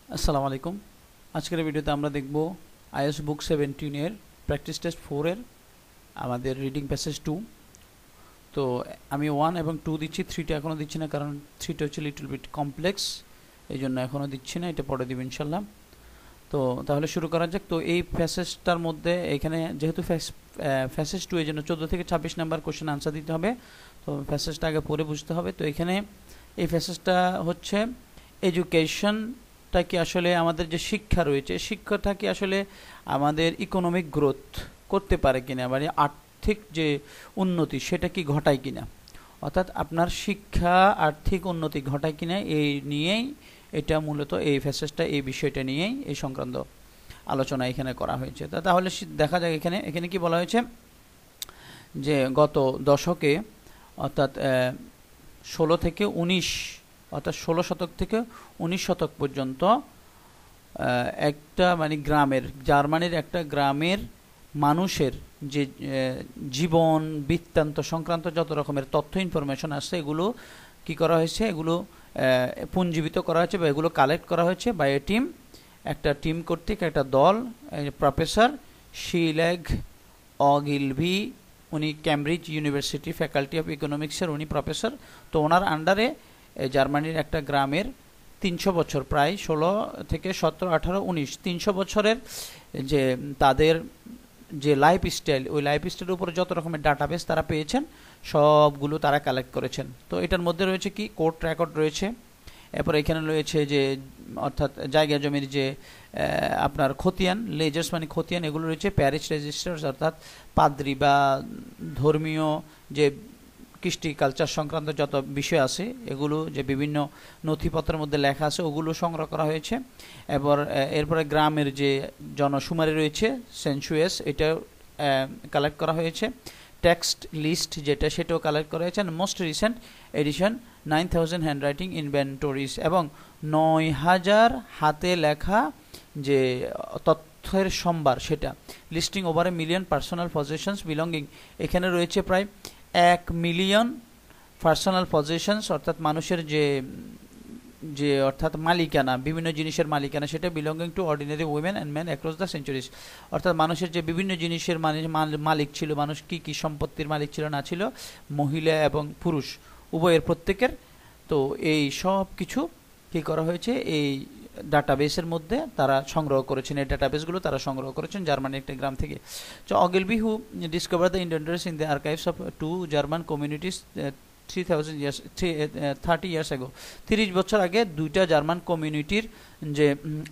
আসসালামু আলাইকুম। আজকের ভিডিওতে আমরা দেখব আইএস বুক 17 এর প্র্যাকটিস টেস্ট 4 এর আমাদের রিডিং প্যাসেজ 2। তো আমি 1 এবং 2 দিচ্ছি, 3টা এখনো দিচ্ছি না, কারণ 3টা হচ্ছে লিটল বিট কমপ্লেক্স, এই জন্য এখনো দিচ্ছি না, এটা পরে দিব ইনশাল্লাহ। তো তাহলে শুরু করা যাক। তো এই প্যাসেজটার মধ্যে এখানে যেহেতু প্যাসেজ 2 এর জন্য 14 থেকে 26 নাম্বার কোশ্চেন আনসার দিতে হবে, তো প্যাসেজটা আগে পড়ে বুঝতে হবে। তো এখানে এই প্যাসেজটা হচ্ছে এডুকেশনটা কি আসলে আমাদের যে শিক্ষা রয়েছে, শিক্ষাটা কি আসলে আমাদের ইকোনমিক গ্রোথ করতে পারে কিনা, মানে আর্থিক যে উন্নতি সেটা কি ঘটায় কিনা, অর্থাৎ আপনার শিক্ষা আর্থিক উন্নতি ঘটায় কিনা, এই নিয়েই এটা মূলত এই প্যাসেজটা এই বিষয়টা নিয়েই এই সংক্রান্ত আলোচনা এখানে করা হয়েছে। তাহলে দেখা যাক এখানে কি বলা হয়েছে যে গত দশকে অর্থাৎ 16 থেকে 19 অর্থাৎ 16 শতক থেকে 19 শতক পর্যন্ত একটা মানে গ্রামের, জার্মানির একটা গ্রামের মানুষের যে জীবন বৃত্তান্ত সংক্রান্ত যত রকমের তথ্য ইনফরমেশন আসছে, এগুলো কি করা হয়েছে, এগুলো পুঞ্জীবিত করা হয়েছে বা এগুলো কালেক্ট করা হয়েছে বাই এ টিম, একটা টিম কর্তৃক একটা দল। প্রফেসর শিলেগ অগিলভি, উনি ক্যামব্রিজ ইউনিভার্সিটি ফ্যাকাল্টি অফ ইকোনমিক্সের উনি প্রফেসর। তো ওনার আন্ডারে জার্মানির একটা গ্রামের 300 বছর, প্রায় 16 থেকে 17, 18, 19, 300 বছরের যে তাদের যে লাইফস্টাইল, ওই লাইফস্টাইলের উপরে যত রকমের ডাটাবেস তারা পেয়েছেন সবগুলো তারা কালেক্ট করেছেন। তো এটার মধ্যে রয়েছে কি, কোর্ট রেকর্ড রয়েছে, এরপর এখানে রয়েছে যে অর্থাৎ জায়গা জমির যে আপনার খতিয়ান, লেজার্স মানে খতিয়ান, এগুলো রয়েছে। প্যারিশ রেজিস্টার্স অর্থাৎ পাদ্রি বা ধর্মীয় যে কৃষ্টি কালচার সংক্রান্ত যত বিষয় আছে, এগুলো যে বিভিন্ন নথিপত্রের মধ্যে লেখা আছে ওগুলো সংগ্রহ করা হয়েছে। এরপরে গ্রামের যে জনশুমারি রয়েছে, সেন্সুয়াস, এটা কালেক্ট করা হয়েছে। টেক্সট লিস্ট যেটা, সেটাও কালেক্ট করা হয়েছে। Most recent addition 9000 handwriting inventories, এবং 9000 হাতে লেখা যে তথ্যের সম্ভার, সেটা listing over a million personal পজেশনস belonging, এখানে রয়েছে প্রায় 1 মিলিয়ন পার্সোনাল পজেশনস, অর্থাৎ মানুষের যে অর্থাৎ মালিকানা, বিভিন্ন জিনিসের মালিকানা, সেটা belonging to ordinary women and men across the centuries, অর্থাৎ মানুষের যে বিভিন্ন জিনিসের মালিক ছিল, মানুষ কি কি সম্পত্তির মালিক ছিল না ছিল, মহিলা এবং পুরুষ উভয়ের প্রত্যেকের। তো এই সব কিছু কী করা হয়েছে, এই ডাটাবেসের মধ্যে তারা সংগ্রহ করেছেন, এই ডাটাবেসগুলো তারা সংগ্রহ করেছেন জার্মানির একটা গ্রাম থেকে। তো অগিলবি who discover the inventories in the archives of 2 German communities 30 years ago, 30 বছর আগে 2টা জার্মান কমিউনিটির যে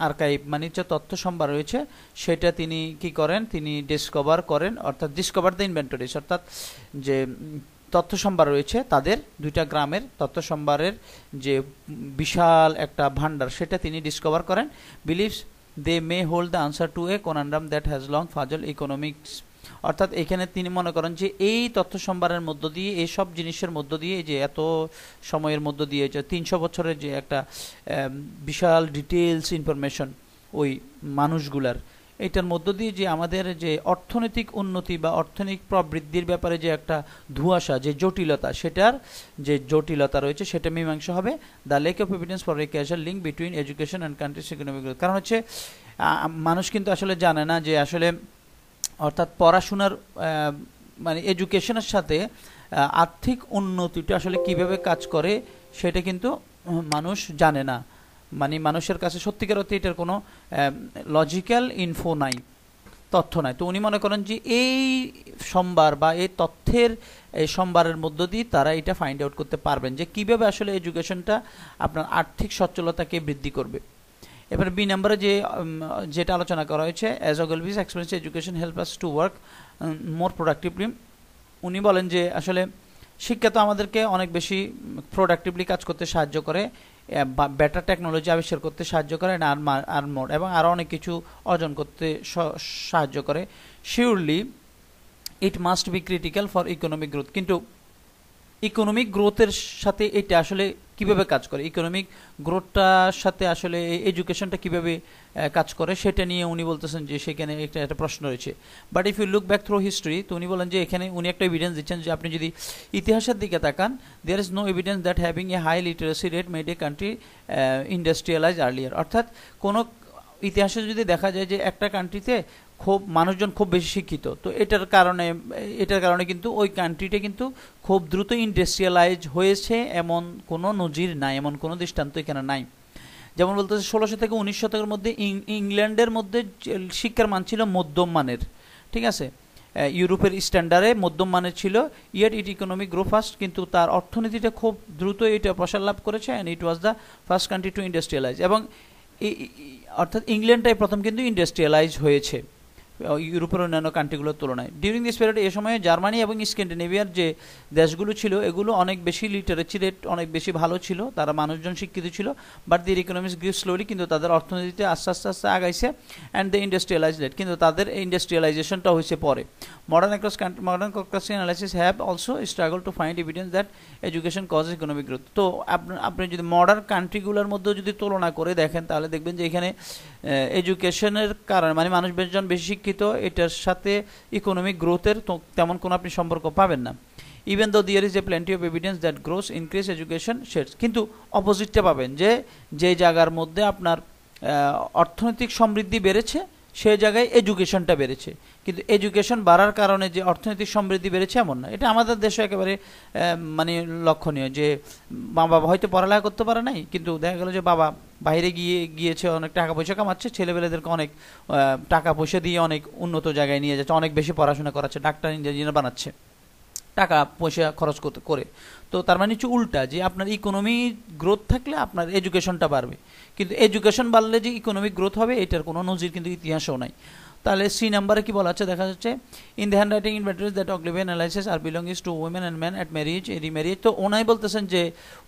আর্কাইভ মানে যে তথ্য সম্ভার রয়েছে, সেটা তিনি কি করেন, তিনি ডিসকভার করেন, অর্থাৎ ডিসকভার দ্য ইনভেন্টরিজ, অর্থাৎ যে তথ্য সম্ভার রয়েছে তাদের 2টা গ্রামের তথ্য সম্ভারের যে বিশাল একটা ভান্ডার, সেটা তিনি ডিসকভার করেন। Believes they may hold the answer to a conundrum that has long puzzle economics, অর্থাৎ এখানে তিনি মনে করেন যে এই তথ্য সম্ভারের মধ্য দিয়ে, এই সব জিনিসের মধ্য দিয়ে, যে এত সময়ের মধ্য দিয়ে যে 300 বছরের যে একটা বিশাল ডিটেলস ইনফরমেশন ওই মানুষগুলার, এটার মধ্য দিয়ে যে আমাদের যে অর্থনৈতিক উন্নতি বা অর্থনৈতিক প্রবৃদ্ধির ব্যাপারে যে একটা ধোঁয়াশা, যে জটিলতা, সেটার যে জটিলতা রয়েছে সেটা মীমাংসা হবে। The lack of evidence for a causal link between education and countries economic growth, কারণ হচ্ছে মানুষ কিন্তু আসলে জানে না যে আসলে অর্থাৎ পড়াশোনার মানে এডুকেশনের সাথে আর্থিক উন্নতিটা আসলে কিভাবে কাজ করে সেটা কিন্তু মানুষ জানে না, মানে মানুষের কাছে সত্যিকার অর্থে এটার কোনো লজিক্যাল ইনফো নাই, তথ্য নাই। তো উনি মনে করেন যে এই সম্ভার বা এই তথ্যের এই সম্ভারের মধ্য দিয়ে তারা এটা ফাইন্ড আউট করতে পারবেন যে কিভাবে আসলে এডুকেশনটা আপনার আর্থিক সচ্ছলতাকে বৃদ্ধি করবে। এবার বি নাম্বারে যেটা আলোচনা করা হয়েছে, as Ogilvie's experience education help us to work more productively, উনি বলেন যে আসলে শিক্ষা তো আমাদেরকে অনেক বেশি প্রোডাক্টিভলি কাজ করতে সাহায্য করে, বেটার টেকনোলজি আবিষ্কার করতে সাহায্য করে, আর মোর এবং আরও অনেক কিছু অর্জন করতে সাহায্য করে। Surely it must be critical for economic growth, কিন্তু ইকোনমিক গ্রোথের সাথে এটা আসলে কিভাবে কাজ করে, ইকোনমিক গ্রোথটার সাথে আসলে এডুকেশনটা কিভাবে কাজ করে সেটা নিয়ে উনি বলতেছেন যে সেখানে একটা প্রশ্ন রয়েছে। But if you look back through history, তো উনি বলেন যে এখানে উনি একটা এভিডেন্স দিচ্ছেন যে আপনি যদি ইতিহাসের দিকে তাকান, there is no evidence that having a high literacy rate made a country industrialise earlier. অর্থাৎ কোনো ইতিহাসে যদি দেখা যায় যে একটা কান্ট্রিতে খুব মানুষজন খুব বেশি শিক্ষিত, তো এটার কারণে কিন্তু ওই কান্ট্রিটা কিন্তু খুব দ্রুত ইন্ডাস্ট্রিয়ালাইজ হয়েছে এমন কোনো নজির নাই, এমন কোনো দৃষ্টান্ত এখানে নাই। যেমন বলতেছে 1600 থেকে 19 শতকের মধ্যে ইংল্যান্ডের মধ্যে শিক্ষার মান ছিল মধ্যম মানের, ঠিক আছে, ইউরোপের স্ট্যান্ডার্ডে মধ্যম মানের ছিল। ইয়েট ইট ইকোনমিক গ্রো ফাস্ট, কিন্তু তার অর্থনীতিটা খুব দ্রুত এটা প্রসার লাভ করেছে, and it was the first country to industrialise. এবং অর্থাৎ ইংল্যান্ডটাই প্রথম কিন্তু ইন্ডাস্ট্রিয়ালাইজ হয়েছে ইউরোপের অন্যান্য কান্ট্রিগুলোর তুলনায়। ডিউরিং দিস পিরিয়ড, এ সময়ে জার্মানি এবং স্ক্যান্ডিনেভিয়ার যে দেশগুলো ছিল এগুলো অনেক বেশি লিটারেসি রেট অনেক বেশি ভালো ছিল, তারা মানুষজন শিক্ষিত ছিল। But their economics grew slowly, কিন্তু তাদের অর্থনীতিতে আস্তে আস্তে আস্তে আগাইছে। অ্যান্ড দ্য ইন্ডাস্ট্রিয়ালাইজ রেট, কিন্তু তাদের ইন্ডাস্ট্রিয়ালাইজেশনটা হয়েছে পরে। Modern analysis have also struggle to find evidence that education cause economic growth. তো আপনি যদি মডার্ন কান্ট্রিগুলোর মধ্যেও যদি তুলনা করে দেখেন, তাহলে দেখবেন যে এখানে এডুকেশনের কারণে মানে মানুষজন বেশি শিক্ষিত, এটার সাথে ইকোনমিক গ্রোথের তেমন কোনো আপনি সম্পর্ক পাবেন না। Even though there is a plenty of evidence that grows increase education sheds, কিন্তু অপোজিটটা পাবেন যে জায়গার মধ্যে আপনার অর্থনৈতিক সমৃদ্ধি বেড়েছে সেই জায়গায় এডুকেশনটা বেড়েছে, কিন্তু এডুকেশন বাড়ার কারণে যে অর্থনৈতিক সমৃদ্ধি বেড়েছে এমন না। এটা আমাদের দেশে একেবারে মানে লক্ষণীয় যে মা বাবা হয়তো পড়ালেখা করতে পারে নাই, কিন্তু দেখা গেল যে বাবা বাইরে গিয়েছে, অনেক টাকা পয়সা কামাচ্ছে, ছেলেবেলেদেরকে অনেক টাকা পয়সা দিয়ে অনেক উন্নত জায়গায় নিয়ে যাচ্ছে, অনেক বেশি পড়াশোনা করাচ্ছে, ডাক্তার ইঞ্জিনিয়ার বানাচ্ছে টাকা পয়সা খরচ করে। তো তার মানে হচ্ছে উল্টা, যে আপনার ইকোনমি গ্রোথ থাকলে আপনার এডুকেশনটা বাড়বে, কিন্তু এডুকেশন বাড়লে যে ইকোনমিক গ্রোথ হবে এটার কোনো নজির কিন্তু ইতিহাসেও নাই। তাহলে সি নাম্বারে কি বলা আছে দেখা যাচ্ছে, in the hand writing inventories that Ogilvie analysis are belongs to women and man at marriage remarriage. তো ওনাই বলতেছেন যে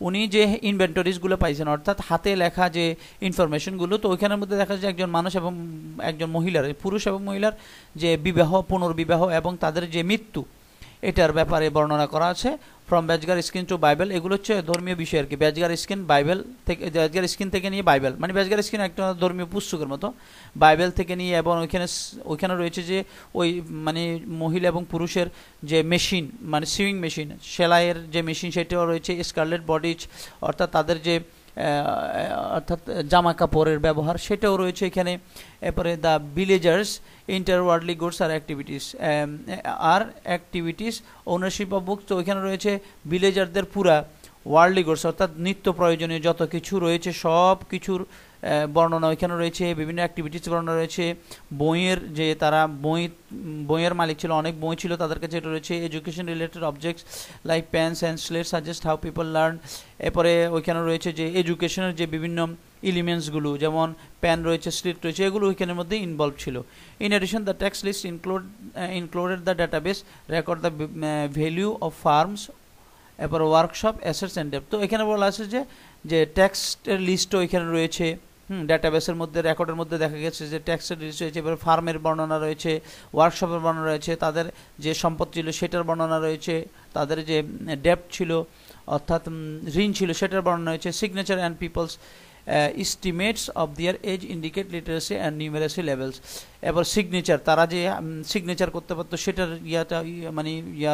উনি যে ইনভেন্টরিজগুলো পাইছেন, অর্থাৎ হাতে লেখা যে ইনফরমেশনগুলো, তো ওইখানের মধ্যে দেখা যাচ্ছে একজন মানুষ এবং একজন মহিলার, পুরুষ এবং মহিলার যে বিবাহ, পুনর্বিবাহ এবং তাদের যে মৃত্যু, এটার ব্যাপারে বর্ণনা করা আছে। ফ্রম ব্যাজগার স্কিন টু বাইবেল, এগুলো হচ্ছে ধর্মীয় বিষয় আর কি। ব্যাজগার স্কিন বাইবেল থেকে, ব্যাজগার স্কিন থেকে নিয়ে বাইবেল, মানে ব্যাজগার স্কিন একটা ধর্মীয় পুস্তকের মতো, বাইবেল থেকে নিয়ে, এবং ওইখানে রয়েছে যে ওই মানে মহিলা এবং পুরুষের যে মেশিন, মানে সিউইং মেশিন, সেলাইয়ের যে মেশিন, সেটাও রয়েছে। স্কারলেট বডিজ, অর্থাৎ তাদের যে অর্থাৎ জামা কাপড়ের ব্যবহার, সেটাও রয়েছে এখানে। এরপরে দ্য ভিলেজার্স ইন্টারওয়ার্ল্ডলি goods or activities ownership of books, তো ওইখানে রয়েছে ভিলেজারদের পুরা ওয়ার্ল্ডলি গুডস, অর্থাৎ নিত্য প্রয়োজনীয় যত কিছু রয়েছে সব কিছুর বর্ণনা ওইখানে রয়েছে। বিভিন্ন অ্যাক্টিভিটিস বর্ণনা রয়েছে। বইয়ের যে তারা বইয়ের মালিক ছিল, অনেক বই ছিল তাদের কাছে, এটা রয়েছে। Education related objects like pens and slate suggest how people learn. এরপরে ওইখানে রয়েছে যে এডুকেশনের যে বিভিন্ন এলিমেন্টসগুলো, যেমন পেন রয়েছে, স্লেট রয়েছে, এগুলো ওইখানের মধ্যে ইনভলভ ছিল। In addition the text list included the database record the value of farms, এরপর ওয়ার্কশপ, অ্যাসেটস অ্যান্ড ডেপ্ট। তো এখানে বলা আছে যে ট্যাক্সের লিস্টও এখানে রয়েছে। ডাটাবেসের মধ্যে, রেকর্ডের মধ্যে দেখা গেছে যে ট্যাক্সের লিস্ট রয়েছে, এবার ফার্মের বর্ণনা রয়েছে, ওয়ার্কশপের বর্ণনা রয়েছে, তাদের যে সম্পদ ছিল সেটার বর্ণনা রয়েছে, তাদের যে ডেপ্ট ছিল অর্থাৎ ঋণ ছিল সেটার বর্ণনা রয়েছে। Signature and people's estimates of their age indicate literacy and numeracy levels. এবার সিগনেচার, তারা যে সিগনেচার করতে পারতো সেটার মানে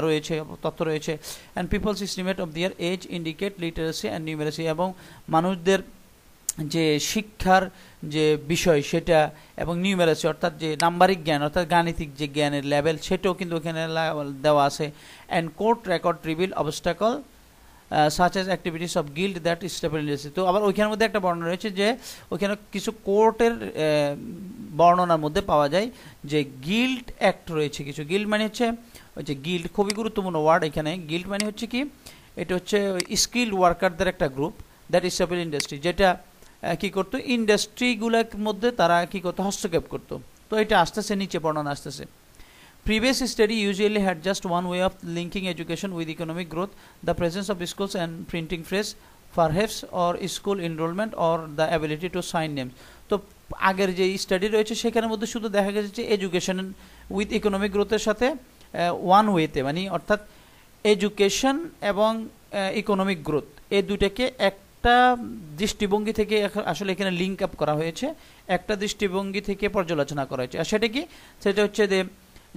রয়েছে, তথ্য রয়েছে। And people's estimate of their age indicate literacy and numeracy, এবং মানুষদের যে শিক্ষার যে বিষয় সেটা, এবং নিউমেরাসি অর্থাৎ যে নাম্বারিক জ্ঞান, অর্থাৎ গাণিতিক যে জ্ঞানের লেভেল, সেটাও কিন্তু ওখানে দেওয়া আছে। And court record reveal obstacle such as activities of guild that stability। তো আবার ওইখানের মধ্যে একটা বর্ণনা রয়েছে যে ওইখানে কিছু কোর্টের বর্ণনার মধ্যে পাওয়া যায় যে গিল্ড অ্যাক্ট রয়েছে কিছু। গিল্ড মানে হচ্ছে ওই যে গিল্ড, খুবই গুরুত্বপূর্ণ ওয়ার্ড এখানে। গিল্ড মানে হচ্ছে কি, এটা হচ্ছে স্কিল্ড ওয়ার্কারদের একটা গ্রুপ দ্যাট স্টেবল ইন্ডাস্ট্রি, যেটা কি করতো, ইন্ডাস্ট্রিগুলোর মধ্যে তারা কি করতো, হস্তক্ষেপ করতো। তো এটা আসতেছে নিচে বর্ণনা আসতেছে। Previous study usually had just one way of linking education with economic growth, the presence of schools and printing press, perhaps, or school enrollment, or the ability to sign names। তো আগের যে স্টাডি রয়েছে সেখানের মধ্যে শুধু দেখা গেছে যে এডুকেশন উইথ ইকোনমিক গ্রোথের সাথে ওয়ান ওয়েতে, মানে অর্থাৎ এডুকেশন এবং ইকোনমিক গ্রোথ এই দুটাকে একটা দৃষ্টিভঙ্গি থেকে আসলে এখানে লিঙ্ক আপ করা হয়েছে, একটা দৃষ্টিভঙ্গি থেকে পর্যালোচনা করা হয়েছে। আর সেটা কি, সেটা হচ্ছে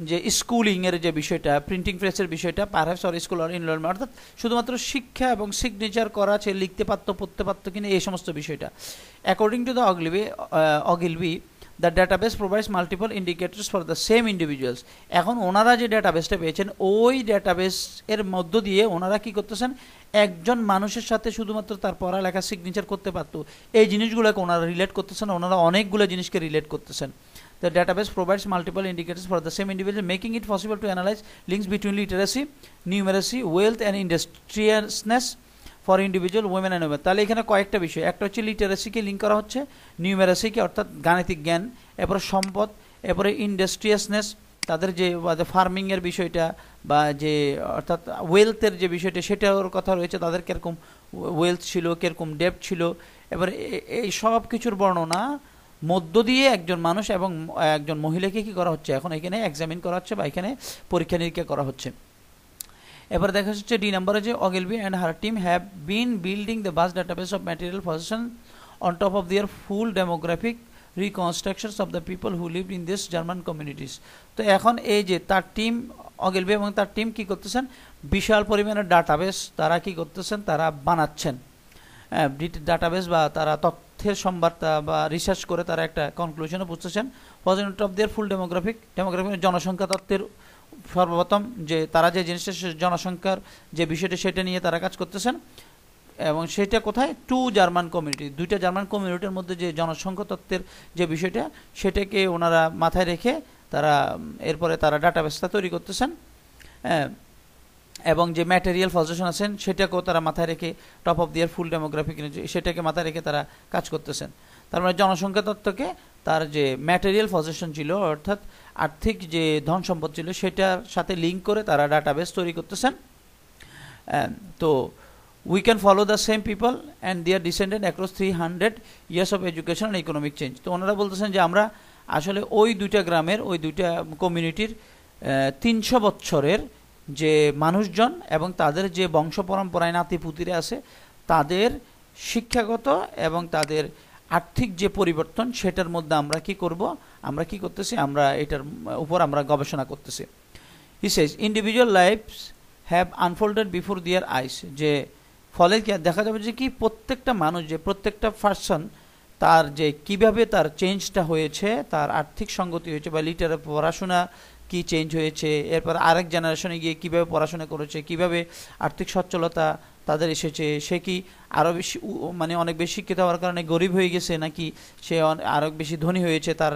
যে স্কুলিংয়ের যে বিষয়টা, প্রিন্টিং প্রেসের বিষয়টা, perhaps or school or enrolment, অর্থাৎ শুধুমাত্র শিক্ষা এবং সিগনেচার করা, সে লিখতে পারতো পড়তে পারতো কিনা, এই সমস্ত বিষয়টা। অ্যাকর্ডিং টু দ্য অগিলবি the database provides multiple indicators for the same individuals. এখন ওনারা যে ডাটাবেসটা পেয়েছেন, ওই ডাটাবেস এর মধ্য দিয়ে ওনারা কি করতেছেন, একজন মানুষের সাথে শুধুমাত্র তার পড়ালেখা সিগনেচার করতে পারতো এই জিনিসগুলোকে ওনারা রিলেট করতেছেন, ওনারা অনেকগুলো জিনিসকে রিলেট করতেছেন। The database provides multiple indicators for the same individual, making it possible to analyze links between literacy, numeracy, wealth and industriousness for individual women and women. তাহলে এখানে কয়েকটা বিষয়, একটা হচ্ছে লিটারেসিকে লিঙ্ক করা হচ্ছে, নিউমেরাসিকে অর্থাৎ গাণিতিক জ্ঞান, এরপরে সম্পদ, এরপরে ইন্ডাস্ট্রিয়াসনেস তাদের যে ফার্মিংয়ের বিষয়টা বা যে অর্থাৎ ওয়েলথের যে বিষয়টা সেটার কথা রয়েছে, তাদের কীরকম ওয়েলথ ছিল, কীরকম ডেপ্থ ছিল, এবারে এই সব কিছুর বর্ণনা মধ্য দিয়ে একজন মানুষ এবং একজন মহিলাকে কি করা হচ্ছে, এখন এখানে এক্সামিন করা হচ্ছে বা এখানে পরীক্ষা নিরীক্ষা করা হচ্ছে। এবার দেখা যাচ্ছে ডি নাম্বারে যে অগিলবি and her team have been building the vast database of material position on top of their full demographic reconstructions of the people who live in this German communities. তো এখন এই যে তার টিম, অগিলবি এবং তার টিম কি করতেছেন, বিশাল পরিমাণের ডাটাবেস তারা কি করতেছেন, তারা বানাচ্ছেন, ডাটাবেস বা তারা তথ্যের সম্ভারতা বা রিসার্চ করে তারা একটা কনক্লুশনে পৌঁছেছেন। Position of their full demographic জনসংখ্যা তত্ত্বের সর্বপ্রথম যে তারা যে জিনিসটা জনসংখ্যার যে বিষয়টা সেটা নিয়ে তারা কাজ করতেছেন, এবং সেটা কোথায়, টু জার্মান কমিউনিটি, দুইটা জার্মান কমিউনিটির মধ্যে যে জনসংখ্যা তত্ত্বের যে বিষয়টা সেটাকে ওনারা মাথায় রেখে তারা এরপরে তারা ডাটাবেসটা তৈরি করতেছেন, এবং যে ম্যাটেরিয়াল পজিশন আছেন সেটাকেও তারা মাথায় রেখে top of their full demographic সেটাকে মাথায় রেখে তারা কাজ করতেছেন। তার মানে জনসংখ্যা তত্ত্বকে তার যে ম্যাটেরিয়াল পজিশন ছিল অর্থাৎ আর্থিক যে ধন সম্পদ ছিল সেটার সাথে লিঙ্ক করে তারা ডাটাবেস তৈরি করতেছেন। তো we can follow the same people and their descendant across 300 years of education and economic change. তো ওনারা বলতেছেন যে আমরা আসলে ওই দুইটা গ্রামের, ওই দুইটা কমিউনিটির 300 বছরের যে মানুষজন এবং তাদের যে বংশ পরম্পরায় নাতিপুতিরা আছে তাদের শিক্ষাগত এবং তাদের আর্থিক যে পরিবর্তন সেটার মধ্যে আমরা কি করব, আমরা কি করতেছি, আমরা এটার উপর আমরা গবেষণা করতেছি। He says individual lives have unfolded before their eyes, যে ফলে কি দেখা যাবে যে কি প্রত্যেকটা মানুষ, যে প্রত্যেকটা পার্সন তার যে কিভাবে তার চেঞ্জটা হয়েছে, তার আর্থিক সঙ্গতি হয়েছে বা লিটারে পড়াশোনা কি চেঞ্জ হয়েছে, এরপর আরেক জেনারেশনে গিয়ে কিভাবে পড়াশোনা করেছে, কিভাবে আর্থিক সচ্ছলতা তাদের এসেছে, সে কি আরও বেশি মানে অনেক বেশি শিক্ষিত হওয়ার কারণে গরিব হয়ে গেছে নাকি সে আরও বেশি ধনী হয়েছে তার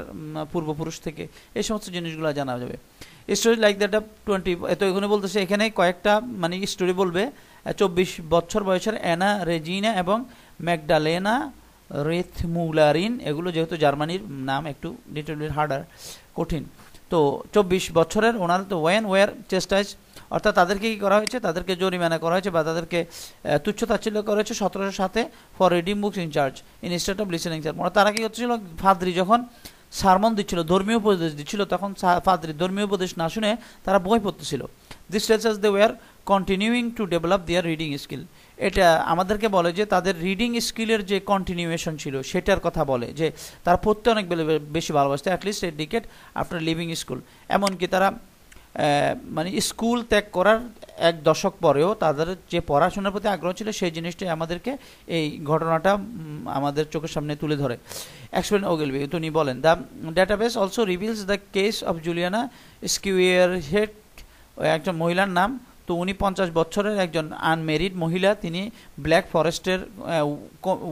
পূর্বপুরুষ থেকে, এই সমস্ত জিনিসগুলো জানা যাবে। স্টোরি লাইক দ্যাট 20, তো এখানে বলতেছে এখানে কয়েকটা মানে স্টোরি বলবে। 24 বছর বয়সের অ্যানা রেজিনা এবং ম্যাগডালেনা রেথমুলারিন, এগুলো যেহেতু জার্মানির নাম একটু লিটল হার্ডার, কঠিন। তো 24 বছরের ওনার তো ওয়ার চেস্টাইজ, অর্থাৎ তাদেরকে কী করা হয়েছে, তাদেরকে জরিমানা করা হয়েছে বা তাদেরকে তুচ্ছতাচ্ছিল্য করা হয়েছে 1700 সাথে for reading books in church instead of listening church. তারা কি হচ্ছিল, ফাদরি যখন সারমন দিচ্ছিল, ধর্মীয় উপদেশ দিচ্ছিল, তখন ফাদরি ধর্মীয় উপদেশ না শুনে তারা বই পড়তেছিল। This tells us they were continuing to develop their reading skill. এটা আমাদেরকে বলে যে তাদের রিডিং স্কিলের যে কন্টিনিউয়েশন ছিল সেটার কথা বলে, যে তারা পড়তে অনেক বেশি ভালোবাসতে, অ্যাটলিস্ট এ ডিকেড আফটার লিভিং স্কুল। এমনকি তারা মানে স্কুল ত্যাগ করার 1 দশক পরেও তাদের যে পড়াশোনার প্রতি আগ্রহ ছিল সেই জিনিসটাই আমাদেরকে এই ঘটনাটা আমাদের চোখের সামনে তুলে ধরে। এক্সপ্লেন ওগিলবি, তিনি বলেন the database also reveals the case of Juliana Schweickherdt, একজন মহিলার নাম। তো উনি 50 বছরের একজন আনমেরিড মহিলা, তিনি ব্ল্যাক ফরেস্টের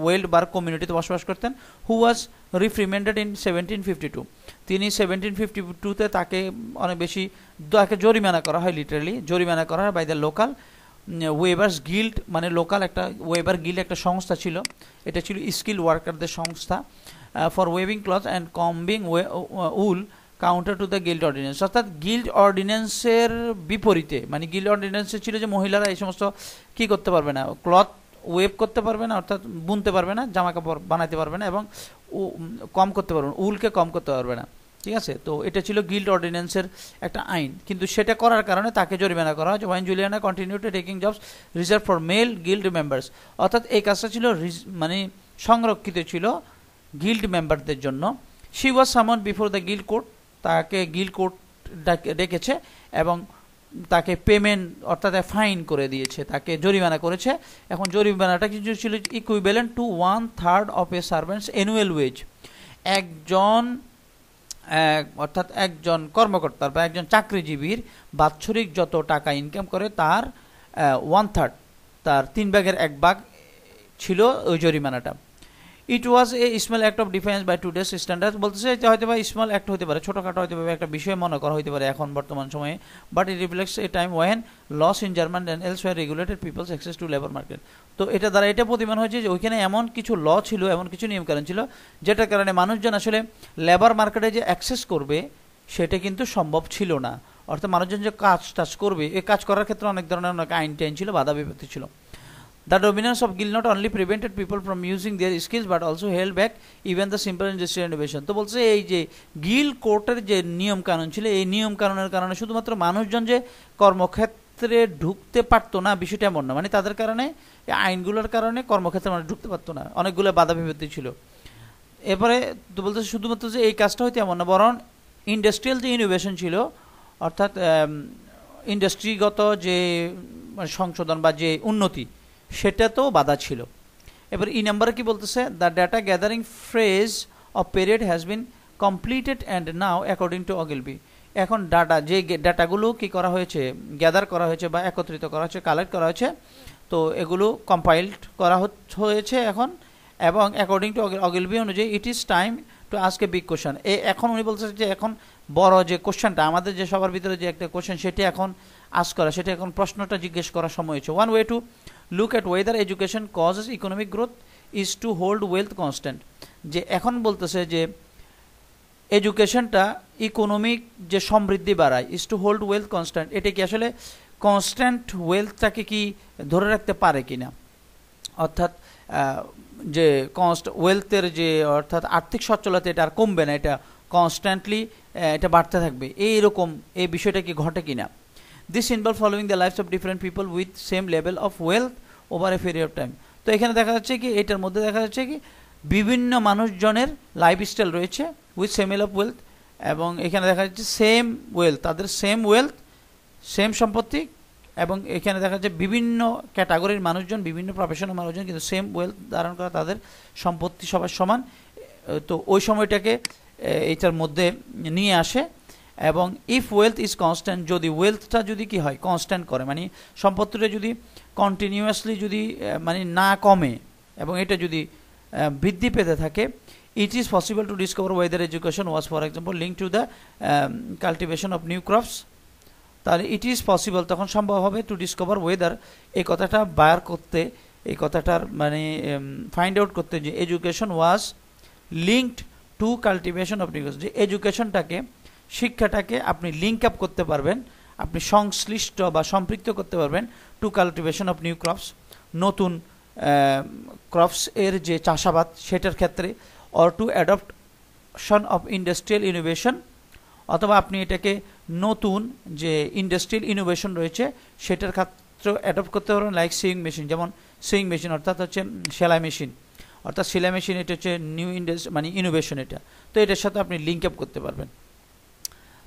ওয়েল্ড বার কমিউনিটিতে বসবাস করতেন। হু ওয়াজ রিপ্রিমেন্ডেড ইন 1752, তিনি 1752-তে তাকে অনেক বেশি তাকে জরিমানা করা হয়, লিটারালি জরিমানা করা হয় by the local weavers guild, মানে লোকাল একটা ওয়েবার গিল্ড একটা সংস্থা ছিল, এটা ছিল স্কিল ওয়ার্কারদের সংস্থা, for weaving cloth and combing wool counter to the guild ordinance. অর্থাৎ গিল্ড অর্ডিন্যান্সের বিপরীতে, মানে গিল্ড অর্ডিন্যান্সে ছিল যে মহিলারা এই সমস্ত কী করতে পারবে না, ক্লথ ওয়েভ করতে পারবে না, অর্থাৎ বুনতে পারবে না, জামা কাপড় বানাতে পারবে না, এবং কম করতে পারবে না, উলকে কম করতে পারবে না, ঠিক আছে। তো এটা ছিল গিল্ড অর্ডিন্যান্সের একটা আইন, কিন্তু সেটা করার কারণে তাকে জরিমানা করা হয়। When Juliana continue to taking jobs reserve for male guild members, অর্থাৎ এই কাজটা ছিল মানে সংরক্ষিত ছিল গিল্ড মেম্বারদের জন্য। শি ওয়াজ সামন বিফোর দ্য গিল্ড কোর্ট, তাকে গিল্ড কোর্ট ডেকেছে এবং তাকে পেমেন্ট অর্থাৎ ফাইন করে দিয়েছে, তাকে জরিমানা করেছে। এখন জরিমানাটা কিছু ছিল equivalent to 1/3 of a servant's annual wage, একজন অর্থাৎ একজন কর্মকর্তার বা একজন চাকরিজীবীর বাৎসরিক যত টাকা ইনকাম করে তার 1/3, তার 3/1 ছিল ওই জরিমানাটা। It was a small act of defence by today's standard, বলতেছে এটা হয়তো বা স্মল অ্যাক্ট হতে পারে, ছোটোখাটো হতে পারে, একটা বিষয় মনে করা হতে পারে এখন বর্তমান সময়ে, but it reflects a time when laws in German and elsewhere regulated people's access to labour market. তো এটা দ্বারা এটা প্রতিমান হয়েছে যে ওইখানে এমন কিছু ল ছিল, এমন কিছু নিয়মকানুন ছিল যেটার কারণে মানুষজন আসলে লেবার মার্কেটে যে অ্যাক্সেস করবে সেটা কিন্তু সম্ভব ছিল না। অর্থাৎ মানুষজন যে কাজ করবে, এই কাজ করার ক্ষেত্রে অনেক ধরনের অনেক আইন টাইন ছিল, বাধা বিপত্তি ছিল। The dominance of guild not only prevented people from using their skills but also held back even the simple industrial innovation. তো বলছে এই যে গিল্ড কোর্টের যে নিয়ম কানুন ছিল, এই নিয়ম কানুনের কারণে শুধুমাত্র মানুষজন যে কর্মক্ষেত্রে ঢুকতে পারতো না বিষয়টা এমন না, মানে তাদের কারণে আইনগুলোর কারণে কর্মক্ষেত্রে মানুষ ঢুকতে পারতো না, অনেকগুলো বাধা বিপত্তি ছিল। এরপরে তো বলতে শুধুমাত্র যে এই কাজটা হইতে এমন না, বরং ইন্ডাস্ট্রিয়াল যে ইনোভেশন ছিল, অর্থাৎ ইন্ডাস্ট্রিগত যে সংশোধন বা যে উন্নতি, সেটাতেও বাধা ছিল। এবার এই নাম্বারে কি বলতেছে, the data gathering phrase of period has been completed and now according to অগিলবি। এখন ডাটা যে ডাটাগুলো কি করা হয়েছে, গ্যাদার করা হয়েছে বা একত্রিত করা হয়েছে, কালেক্ট করা হয়েছে, তো এগুলো কম্পাইলড করা হয়েছে এখন, এবং অ্যাকর্ডিং টু অগিলবি অনুযায়ী ইট is time to ask a big question. এখন উনি বলতেছে যে এখন বড় যে কোশ্চেনটা আমাদের যে সবার ভিতরে যে একটা কোশ্চেন সেটা এখন আস্ক করা, সেটা এখন প্রশ্নটা জিজ্ঞেস করার সময় হয়েছে। One way two look at whether education causes economic growth is to hold wealth constant, যে এখন বলতেছে যে এডুকেশনটা ইকোনমিক যে সমৃদ্ধি বাড়ায়, is to hold wealth constant, এটা কি আসলে কনস্ট্যান্ট ওয়েলথটাকে কি ধরে রাখতে পারে কিনা, অর্থাৎ যে ওয়েলথের যে অর্থাৎ আর্থিক সচ্ছলতা এটা আর কমবে না, এটা কনস্ট্যান্টলি এটা বাড়তে থাকবে, এইরকম এই বিষয়টা কি ঘটে কিনা। This involves following the lives of different people with same level of wealth over a period of time. তো এখানে দেখা যাচ্ছে কি, এটার মধ্যে দেখা যাচ্ছে কি বিভিন্ন মানুষজনের লাইফস্টাইল রয়েছে with same level of wealth, এবং এখানে দেখা যাচ্ছে সেম ওয়েলথ, তাদের সেম ওয়েলথ সেম সম্পত্তি, এবং এখানে দেখা যাচ্ছে বিভিন্ন ক্যাটাগরির মানুষজন, বিভিন্ন প্রফেশনের মানুষজন কিন্তু সেম ওয়েলথ ধারণ করা, তাদের সম্পত্তি সবার সমান। তো ওই সময়টাকে এইটার মধ্যে নিয়ে আসে। এবং ইফ ওয়েলথ ইজ কনস্ট্যান্ট, যদি ওয়েলথটা যদি কি হয় কনস্ট্যান্ট করে, মানে সম্পত্তিটা যদি কন্টিনিউয়াসলি যদি মানে না কমে এবং এটা যদি বৃদ্ধি পেতে থাকে, it is possible to discover weather education was for example link to the cultivation of new crops. তাহলে ইট ইজ পসিবল, তখন সম্ভব হবে টু ডিসকভার ওয়েদার, এই কথাটা বার করতে, এই কথাটার মানে ফাইন্ড আউট করতে যে education was linked to cultivation of new crops, যে এডুকেশনটাকে শিক্ষাটাকে আপনি লিঙ্ক আপ করতে পারবেন, আপনি সংশ্লিষ্ট বা সম্পৃক্ত করতে পারবেন to cultivation of new crops, নতুন ক্রপস এর যে চাষাবাদ সেটার ক্ষেত্রে, or to adoption of industrial innovation, অথবা আপনি এটাকে নতুন যে ইন্ডাস্ট্রিয়াল ইনোভেশন রয়েছে সেটার ক্ষেত্রে অ্যাডপ্ট করতে পারবেন, লাইক সুইং মেশিন, যেমন সুইং মেশিন অর্থাৎ হচ্ছে সেলাই মেশিন, অর্থাৎ সেলাই মেশিন এটা হচ্ছে নিউ মানে ইনোভেশন এটা, তো এটার সাথে আপনি লিঙ্ক আপ করতে পারবেন।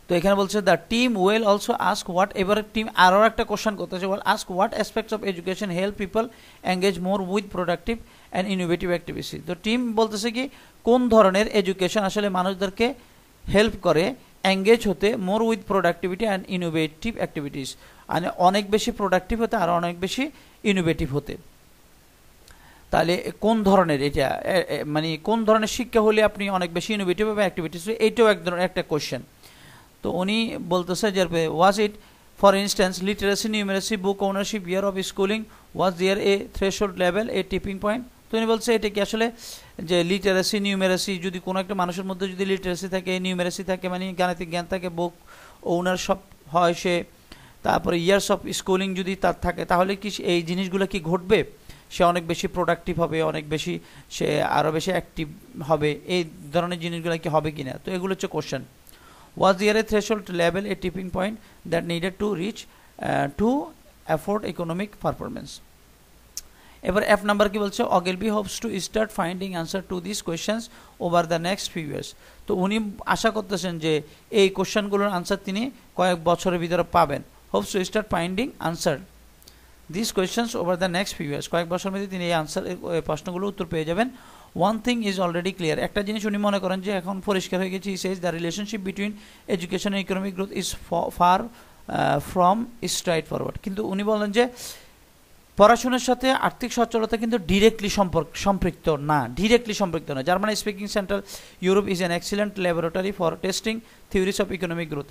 তো এখানে বলছে the team will also ask what, এবারে টিম আরও একটা কোশ্চেন করতেছে, well ask what aspects of education help people engage more with productive and innovative activity. তো টিম বলতেছে কি কোন ধরনের এডুকেশন আসলে মানুষদেরকে হেল্প করে এঙ্গেজ হতে মোর with productivity and innovative activities, মানে অনেক বেশি প্রোডাক্টিভ হতে আর অনেক বেশি ইনোভেটিভ হতে। তাহলে কোন ধরনের এটা মানে কোন ধরনের শিক্ষা হলে আপনি অনেক বেশি ইনোভেটিভ হবে অ্যাক্টিভিটিস, এইটাও এক ধরনের একটা কোশ্চেন। তো উনি বলতেছে যে was it for instance literacy, numeracy, book ownership, year of schooling, was there a threshold level, a tipping point. তো উনি বলছে এটা কি আসলে যে লিটারেসি নিউমেরেসি, যদি কোনো একটা মানুষের মধ্যে যদি লিটারেসি থাকে, নিউমেরেসি থাকে মানে গাণিতিক জ্ঞান থাকে, বুক ওনারশিপ হয় সে, তারপরে ইয়ার্স অফ স্কুলিং যদি তার থাকে, তাহলে কি এই জিনিসগুলো কি ঘটবে, সে অনেক বেশি প্রোডাক্টিভ হবে, অনেক বেশি সে আরও বেশি অ্যাক্টিভ হবে, এই ধরনের জিনিসগুলো কি হবে কিনা। তো এগুলো হচ্ছে question. Was there a threshold level, a tipping point that needed to reach to afford economic performance? এবার F নাম্বার কি বলছে, Ogilvy hopes to start finding answer to these questions over the next few years. তো উনি আশা করতেছেন যে এই কোশ্চেনগুলোর answer তিনি কয়েক বছরের ভিতরে পাবেন। hopes to start finding answer these questions over the next few years, কয়েক বছরের মধ্যে তিনি এই আনসার প্রশ্নগুলো উত্তর পেয়ে যাবেন। one thing is already clear, একটা জিনিস উনি মনে করেন যে এখন পরিষ্কার হয়ে গেছে। he says the relationship between education and economic growth is far from straightforward, কিন্তু উনি বলেন যে পড়াশোনার সাথে আর্থিক সচ্ছলতা কিন্তু ডিরেক্টলি সম্পৃক্ত না, Germany speaking Central Europe is an excellent laboratory for testing theories of economic growth.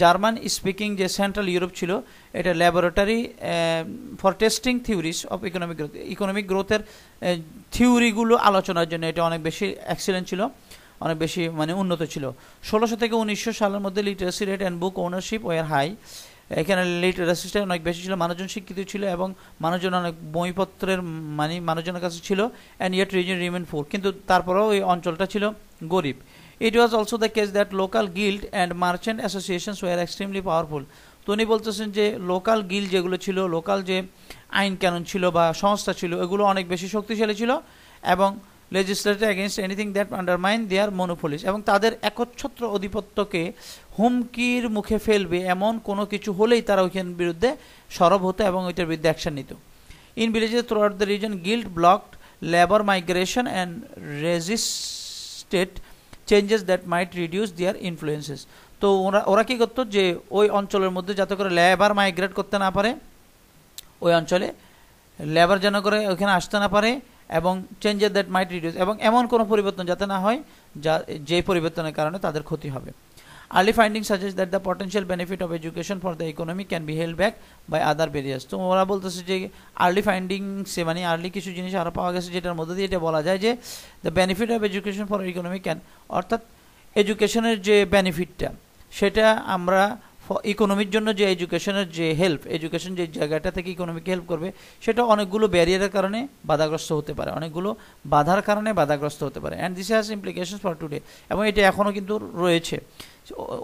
German speaking যে সেন্ট্রাল ইউরোপ ছিল এটা laboratory for testing theories of economic গ্রোথের থিওরিগুলো আলোচনার জন্য এটা অনেক বেশি এক্সিলেন্ট ছিল, অনেক বেশি মানে উন্নত ছিল। 1600 থেকে 1900 সালের মধ্যে literacy rate and book ownership were high, এখানে লিটারেসিটা অনেক বেশি ছিল, মানুষজন শিক্ষিত ছিল এবং মানুষজন অনেক বইপত্রের মানে মানুষজনের কাছে ছিল। And yet region remain poor, কিন্তু তারপরেও এই অঞ্চলটা ছিল গরিব। It was also the case that local guild and merchant associations were extremely powerful. তো উনি বলতেছেন যে লোকাল গিল্ড যেগুলো ছিল, লোকাল যে আইন কানুন ছিল বা সংস্থা ছিল, এগুলো অনেক বেশি শক্তিশালী ছিল এবং legislated against anything that undermine their monopolies, এবং তাদের একচ্ছত্র আধিপত্যকে হুমকির মুখে ফেলবে এমন কোনো কিছু হলেই তারা ওইখানের বিরুদ্ধে সরব হতো এবং ওইটার বিরুদ্ধে অ্যাকশন নিত। In villages throughout the region guild blocked labour migration and resisted changes that might reduce their influences. তো ওরা কী করতো যে ওই অঞ্চলের মধ্যে যাতে করে লেবার মাইগ্রেট করতে না পারে, ওই অঞ্চলে লেবার যেন করে ওইখানে আসতে না পারে, এবং চেঞ্জেস দ্যাট মাইট রিডিউস, এবং এমন কোনো পরিবর্তন যাতে না হয় যে পরিবর্তনের কারণে তাদের ক্ষতি হবে। Early finding suggest that the potential benefit of education for the economy can be held back by other barriers. তো ওরা বলতেছে যে আর্লি ফাইন্ডিংসে মানে আর্লি কিছু জিনিস আরও পাওয়া গেছে যেটার মধ্যে দিয়ে এটা বলা যায় যে the benefit of education for economy can, অর্থাৎ এডুকেশনের যে বেনিফিটটা সেটা আমরা ইকোনমির জন্য যে এডুকেশনের যে হেল্প, এডুকেশন যে জায়গাটা থেকে ইকোনমিকে হেল্প করবে সেটা অনেকগুলো ব্যারিয়ারের কারণে বাধাগ্রস্ত হতে পারে, অনেকগুলো বাধার কারণে বাধাগ্রস্ত হতে পারে। And this has implications for today, এবং এটা এখনও কিন্তু রয়েছে।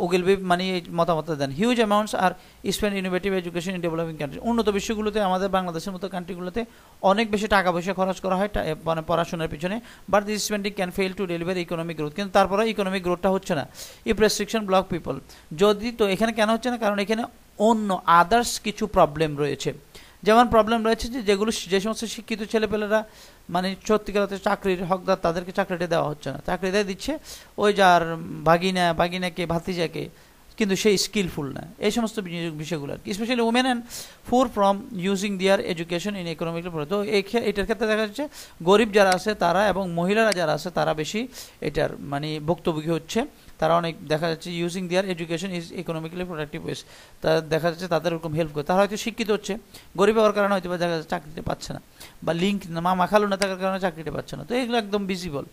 ওগিলবি মানে এই মতামত দেন, huge amounts are spend innovative education in developing country. উন্নত বিশ্বগুলোতে আমাদের বাংলাদেশের মতো কান্ট্রিগুলোতে অনেক বেশি টাকা পয়সা খরচ করা হয় মানে পড়াশোনার পিছনে, but this spending can fail to deliver economic growth, কিন্তু তারপরে ইকোনমিক গ্রোথটা হচ্ছে না। ইফ রেস্ট্রিকশন ব্লক পিপল, যদি তো এখানে কেন হচ্ছে না, কারণ এখানে অন্য আদার্স কিছু প্রবলেম রয়েছে। যেমন প্রবলেম রয়েছে যে সমস্ত শিক্ষিত ছেলেপেলেরা মানে সত্যিকার চাকরির হকদার, তাদেরকে চাকরিটা দেওয়া হচ্ছে না, চাকরিটা দিচ্ছে ওই যার ভাগিনাকে ভাতিজাকে, কিন্তু সেই স্কিলফুল না। এই সমস্ত বিষয়গুলো আর কি, specially women and poor from using their education in economic. তো এটার ক্ষেত্রে দেখা যাচ্ছে গরিব যারা আছে তারা এবং মহিলারা যারা আছে তারা বেশি এটার মানে ভুক্তভোগী হচ্ছে। তারা অনেক দেখা যাচ্ছে using their education is economically productive ways, তা দেখা যাচ্ছে তাদের ওরকম হেল্প করে। তারা হয়তো শিক্ষিত হচ্ছে, গরিব হওয়ার কারণে হয়তো দেখা যাচ্ছে চাকরিটা পাচ্ছে না, বা লিঙ্ক মাখালো না থাকার কারণে চাকরিটা পাচ্ছে না। তো এগুলো একদম visible.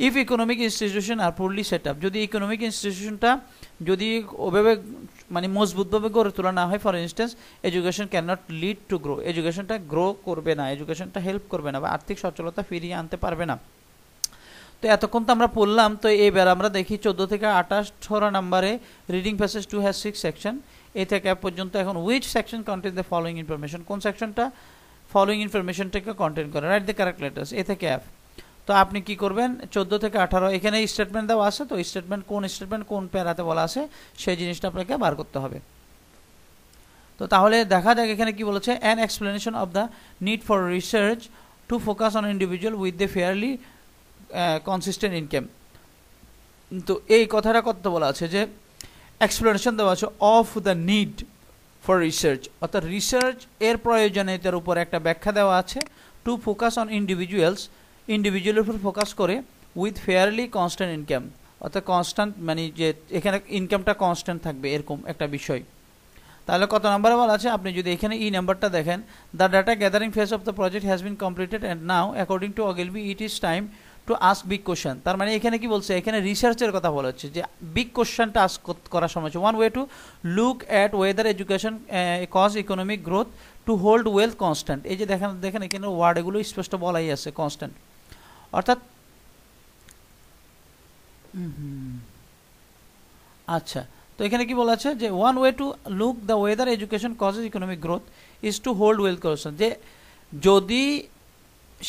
If economic institution are poorly set up, যদি ইকোনমিক ইনস্টিটিউশনটা যদি ওভাবে মানে মজবুতভাবে গড়ে তোলা না হয়, for instance education can not lead to grow, এডুকেশনটা গ্রো করবে না, এডুকেশনটা হেল্প করবে না বা আর্থিক সচ্ছলতা ফিরিয়ে আনতে পারবে না। তো এতক্ষণ তো আমরা পড়লাম, তো এবার আমরা দেখি 14 থেকে 28 নম্বরে রিডিং প্যাসেজ 2 হ্যাজ 6 সেকশন, এ থেকে এ পর্যন্ত। এখন which section contain the following information, কোন সেকশনটা ফলোইং ইনফরমেশনটাকে কন্টেন করে, রাইট দ্য কারেক্ট লেটার্স এ থেকে এফ। তো আপনি কি করবেন, 14 থেকে 18 এখানে স্টেটমেন্ট দেওয়া আছে, তো স্টেটমেন্ট কোন প্যারাতে বলা আছে সেই জিনিসটা আপনাকে বার করতে হবে। তো তাহলে দেখা যাক এখানে কি বলেছে, an explanation of the need for research to focus on individual with the fairly consistent income. তো এই কথাটা কত বলা আছে যে এক্সপ্লেনেশন দেওয়া আছে of the need for research, অর্থাৎ রিসার্চ এর প্রয়োজনীয়তার উপর একটা ব্যাখ্যা দেওয়া আছে। টু ফোকাস অন ইন্ডিভিজুয়ালের উপর ফোকাস করে উইথ ফেয়ারলি কনস্ট্যান্ট ইনকাম, অর্থাৎ কনস্ট্যান্ট মানে যে এখানে ইনকামটা কনস্ট্যান্ট থাকবে এরকম একটা বিষয়। তাহলে কত নাম্বারে বলা আছে, আপনি যদি এখানে ই নাম্বারটা দেখেন, the data gathering phase of the project has been completed and now according to অগিলবি it is time to ask big question. তার মানে এখানে কি বলছে, এখানে রিসার্চের কথা বলা হচ্ছে যে বিগ কোশ্চেনটা আস্ক করার সময় হচ্ছে। One way to look at whether education cause economic growth to hold wealth constant. এই যে দেখেন এখানে ওয়ার্ড এগুলো স্পষ্ট বলাই আছে, কনস্ট্যান্ট, অর্থাৎ আচ্ছা, তো এখানে কি বলা আছে যে one way to look the weather education causes economic growth is two hold wealth question, যে যদি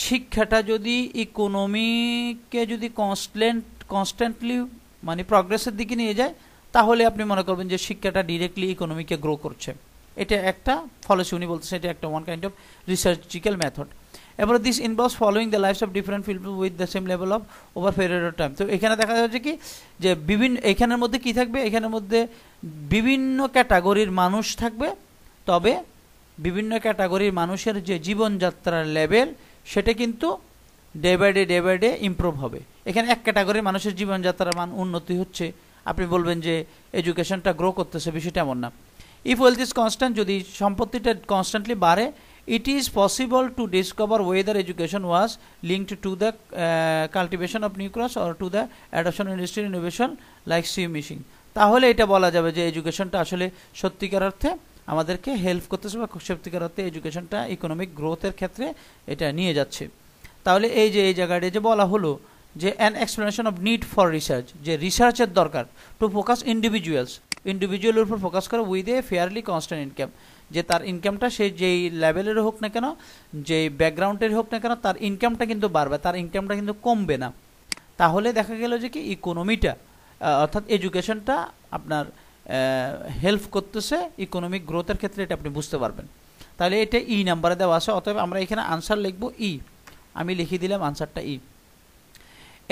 শিক্ষাটা যদি ইকোনমিকে যদি কনস্ট্যান্টলি মানে প্রগ্রেসের দিকে নিয়ে যায়, তাহলে আপনি মনে করবেন যে শিক্ষাটা ডিরেক্টলি ইকোনমিকে গ্রো করছে। এটা একটা ফলোসি, উনি বলতেছে এটা একটা one kind of researchical method. এবারে this involves following the lifes of different people with the same level of over period of time. তো এখানে দেখা যাচ্ছে কি যে বিভিন্ন, এখানের মধ্যে কি থাকবে, এখানের মধ্যে বিভিন্ন ক্যাটাগরির মানুষ থাকবে, তবে বিভিন্ন ক্যাটাগরির মানুষের যে জীবনযাত্রার লেভেল সেটা কিন্তু ডে বাই ডে ইমপ্রুভ হবে। এখানে এক ক্যাটাগরির মানুষের জীবনযাত্রার মান উন্নতি হচ্ছে, আপনি বলবেন যে এডুকেশনটা গ্রো করতেছে, বিষয়টা এমন না। ইফ ওয়েলথ ইজ কনস্ট্যান্ট, যদি সম্পত্তিটা কনস্ট্যান্টলি বাড়ে, it is possible to discover whether education was linked to the cultivation of new crops or to the adoption of industrial innovation like sea machine। তাহলে এটা বলা যাবে যে এডুকেশনটা আসলে সত্যিকার অর্থে আমাদেরকে হেল্প করতেছে, বা সত্যিকার অর্থে এডুকেশনটা ইকোনমিক গ্রোথের ক্ষেত্রে এটা নিয়ে যাচ্ছে। তাহলে এই যে এই জায়গাটা যে বলা হলো যে an explanation of need for research, যে রিসার্চের দরকার টু ফোকাস ইন্ডিভিজুয়ালের উপর ফোকাস করে with a fairly constant income, যে তার ইনকামটা সে যেই লেভেলের হোক না কেন, যেই ব্যাকগ্রাউন্ডের হোক না কেন, তার ইনকামটা কিন্তু বাড়বে, তার ইনকামটা কিন্তু কমবে না। তাহলে দেখা গেল যে কি ইকোনমিটা অর্থাৎ এডুকেশনটা আপনার হেল্প করতেছে ইকোনমিক গ্রোথের ক্ষেত্রে, এটা আপনি বুঝতে পারবেন। তাহলে এটা ই নাম্বারে দেওয়া আছে, অতএব আমরা এখানে আনসার লিখব ই, আমি লিখে দিলাম আনসারটা ই।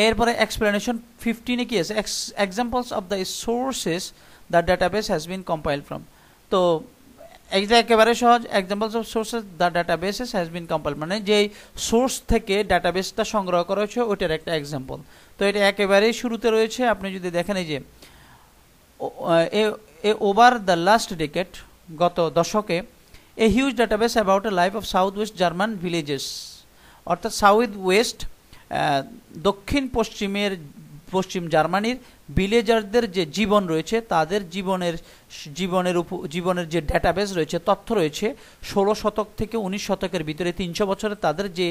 এরপরে এক্সপ্লেনেশন 15-এ কি আছে, examples of the sources the database has been compiled from. তো এটা একেবারে সহজ, examples of sources the databases has been compiled, মানে যেই সোর্স থেকে ডাটাবেসটা সংগ্রহ করা হয়েছে ওইটার একটা এক্সাম্পল। তো এটা একেবারেই শুরুতে রয়েছে, আপনি যদি দেখেন এই যে ওভার দ্য লাস্ট ডেকেড, গত দশকে, a huge database about a life of south West German villages, অর্থাৎ সাউথ ওয়েস্ট পশ্চিম জার্মানির ভিলেজারদের যে জীবন রয়েছে, তাদের জীবনের যে ডেটাবেস রয়েছে, তথ্য রয়েছে 16 শতক থেকে 19 শতকের ভিতরে 300 বছরে তাদের যে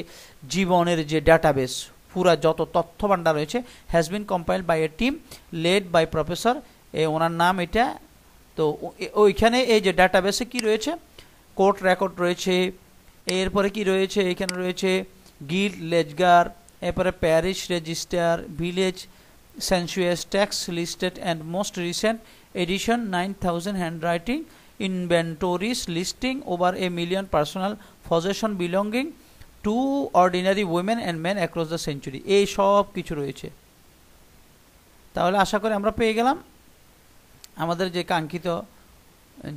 জীবনের যে ডেটাবেস, পুরা যত তথ্য ভাণ্ডার রয়েছে, has been compiled by a team led by professor, ওনার নাম এটা। তো ওইখানে এই যে ডাটাবেসে কি রয়েছে, কোর্ট রেকর্ড রয়েছে, এরপরে কি রয়েছে, এখানে রয়েছে গিল্ড লেজগার, এরপরে parish register, village censuses, tax listed and most recent addition 9000 handwriting inventories listing over a million personal possession belonging to ordinary women and men across the century, এই সব কিছু রয়েছে। তাহলে আশা করি আমরা পেয়ে গেলাম আমাদের যে কাঙ্ক্ষিত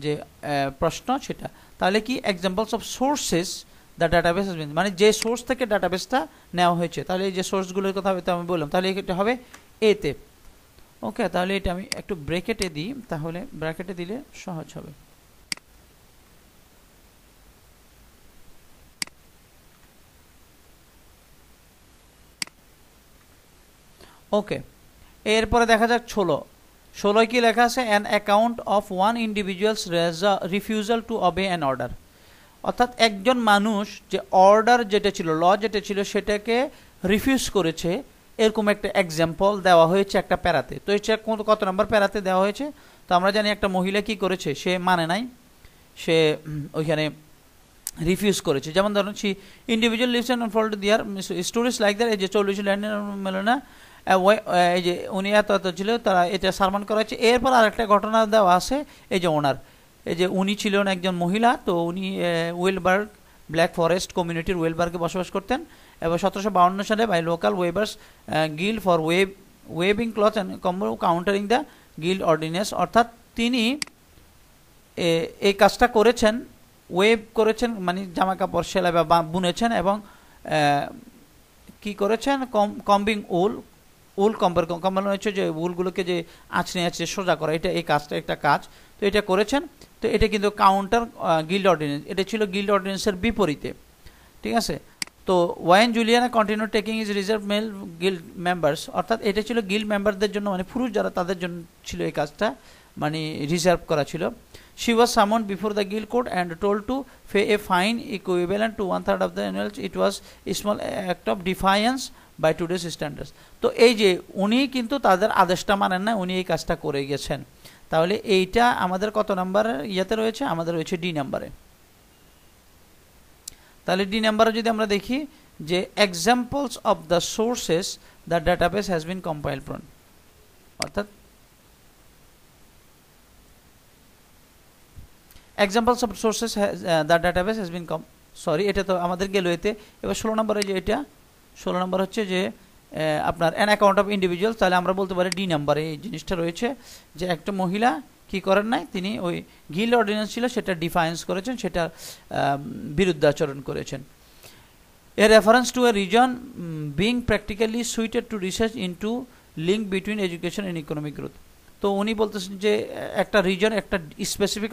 যে প্রশ্ন সেটা। তাহলে কি examples of sources the database মানে যে সোর্স থেকে ডাটাবেসটা নেওয়া হয়েছে, তাহলে এই যে সোর্সগুলোর কথা আমি বললাম, তাহলে এটা হবে এতে। ওকে, তাহলে এটা আমি একটু ব্র্যাকেটে দিই, তাহলে ব্র্যাকেটে দিলে সহজ হবে। ওকে, এরপরে দেখা যাক 16 কি লেখা আছে, an account of one individuals refusal two অবে an order, অর্থাৎ একজন মানুষ যে অর্ডার যেটা ছিল, ল যেটা ছিল, সেটাকে রিফিউজ করেছে, এরকম একটা এক্সাম্পল দেওয়া হয়েছে একটা প্যারাতে। তো এটা কত নম্বর প্যারাতে দেওয়া হয়েছে? তো আমরা জানি একটা মহিলা কি করেছে, সে মানে নাই, সে ওইখানে রিফিউজ করেছে। যেমন ধরুন ইন্ডিভিজুয়াল লিভস অ্যান্ড ফল্ট দিয়ার স্টোরিজ লাইক দ্যাট, এই যে 40 লাইনের মেলনা, এই যে উনি এত ছিল, তারা এটা সারমান করা হয়েছে। এরপর আরেকটা ঘটনা দেওয়া আছে, এই যে ওনার, এই যে উনি ছিলেন একজন মহিলা, তো উনি ওয়েলবার্গ ব্ল্যাক ফরেস্ট কমিউনিটির ওয়েলবার্গে বসবাস করতেন, এবং 1752 সালে by local weavers guild for ওয়েবিং cloth and countering the guild ordinance, অর্থাৎ তিনি এই কাজটা করেছেন, ওয়েব করেছেন মানে জামা কাপড় সেলাই বা বুনেছেন, এবং কি করেছেন, কম্বিং উল কম্বানো হচ্ছে, যে উলগুলোকে যে আঁচড়ে সোজা করা, এটা এই কাজটা একটা কাজ, তো এটা করেছেন। তো এটা কিন্তু কাউন্টার গিল্ড অর্ডিন্যান্স, এটা ছিল গিল্ড অর্ডিন্যান্সের বিপরীতে, ঠিক আছে। তো when Juliana continue taking is reserve male guild members, অর্থাৎ এটা ছিল গিল্ড মেম্বারদের জন্য, মানে পুরুষ যারা তাদের জন্য ছিল এই কাজটা, মানে রিজার্ভ করা ছিল। She was summoned before the guild court and told to pay a fine equivalent to 1/3 of the annual. It was a small act of defiance by today's standards. তো এই যে উনি কিন্তু তাদের আদেশটা মানেন না, উনি এই কাজটা করে গেছেন। তাহলে এইটা আমাদের কত নাম্বারের ইয়েতে রয়েছে? আমাদের রয়েছে ডি নাম্বারে। তাহলে ডি নাম্বারে যদি আমরা দেখি যে examples of the sources the database has been compiled from, অর্থাৎ examples of sources the database has been sorry, এটা তো আমাদের গেল এতে। এবার 16 নম্বরে যে এটা 16 নম্বর হচ্ছে যে আপনার অ্যান অ্যাকাউন্ট অফ ইন্ডিভিজুয়াল। তাহলে আমরা বলতে পারি ডি নাম্বারে এই জিনিসটা রয়েছে যে একটা মহিলা কি করেন নাই, তিনি ওই গিল্ড অর্ডিন্যান্স ছিল সেটা ডিফাইন্স করেছেন, সেটার বিরুদ্ধে আচরণ করেছেন। এ reference to a reason being practically suited to research into link between education and economic growth. তো উনি বলতেছেন যে একটা রিজন, একটা স্পেসিফিক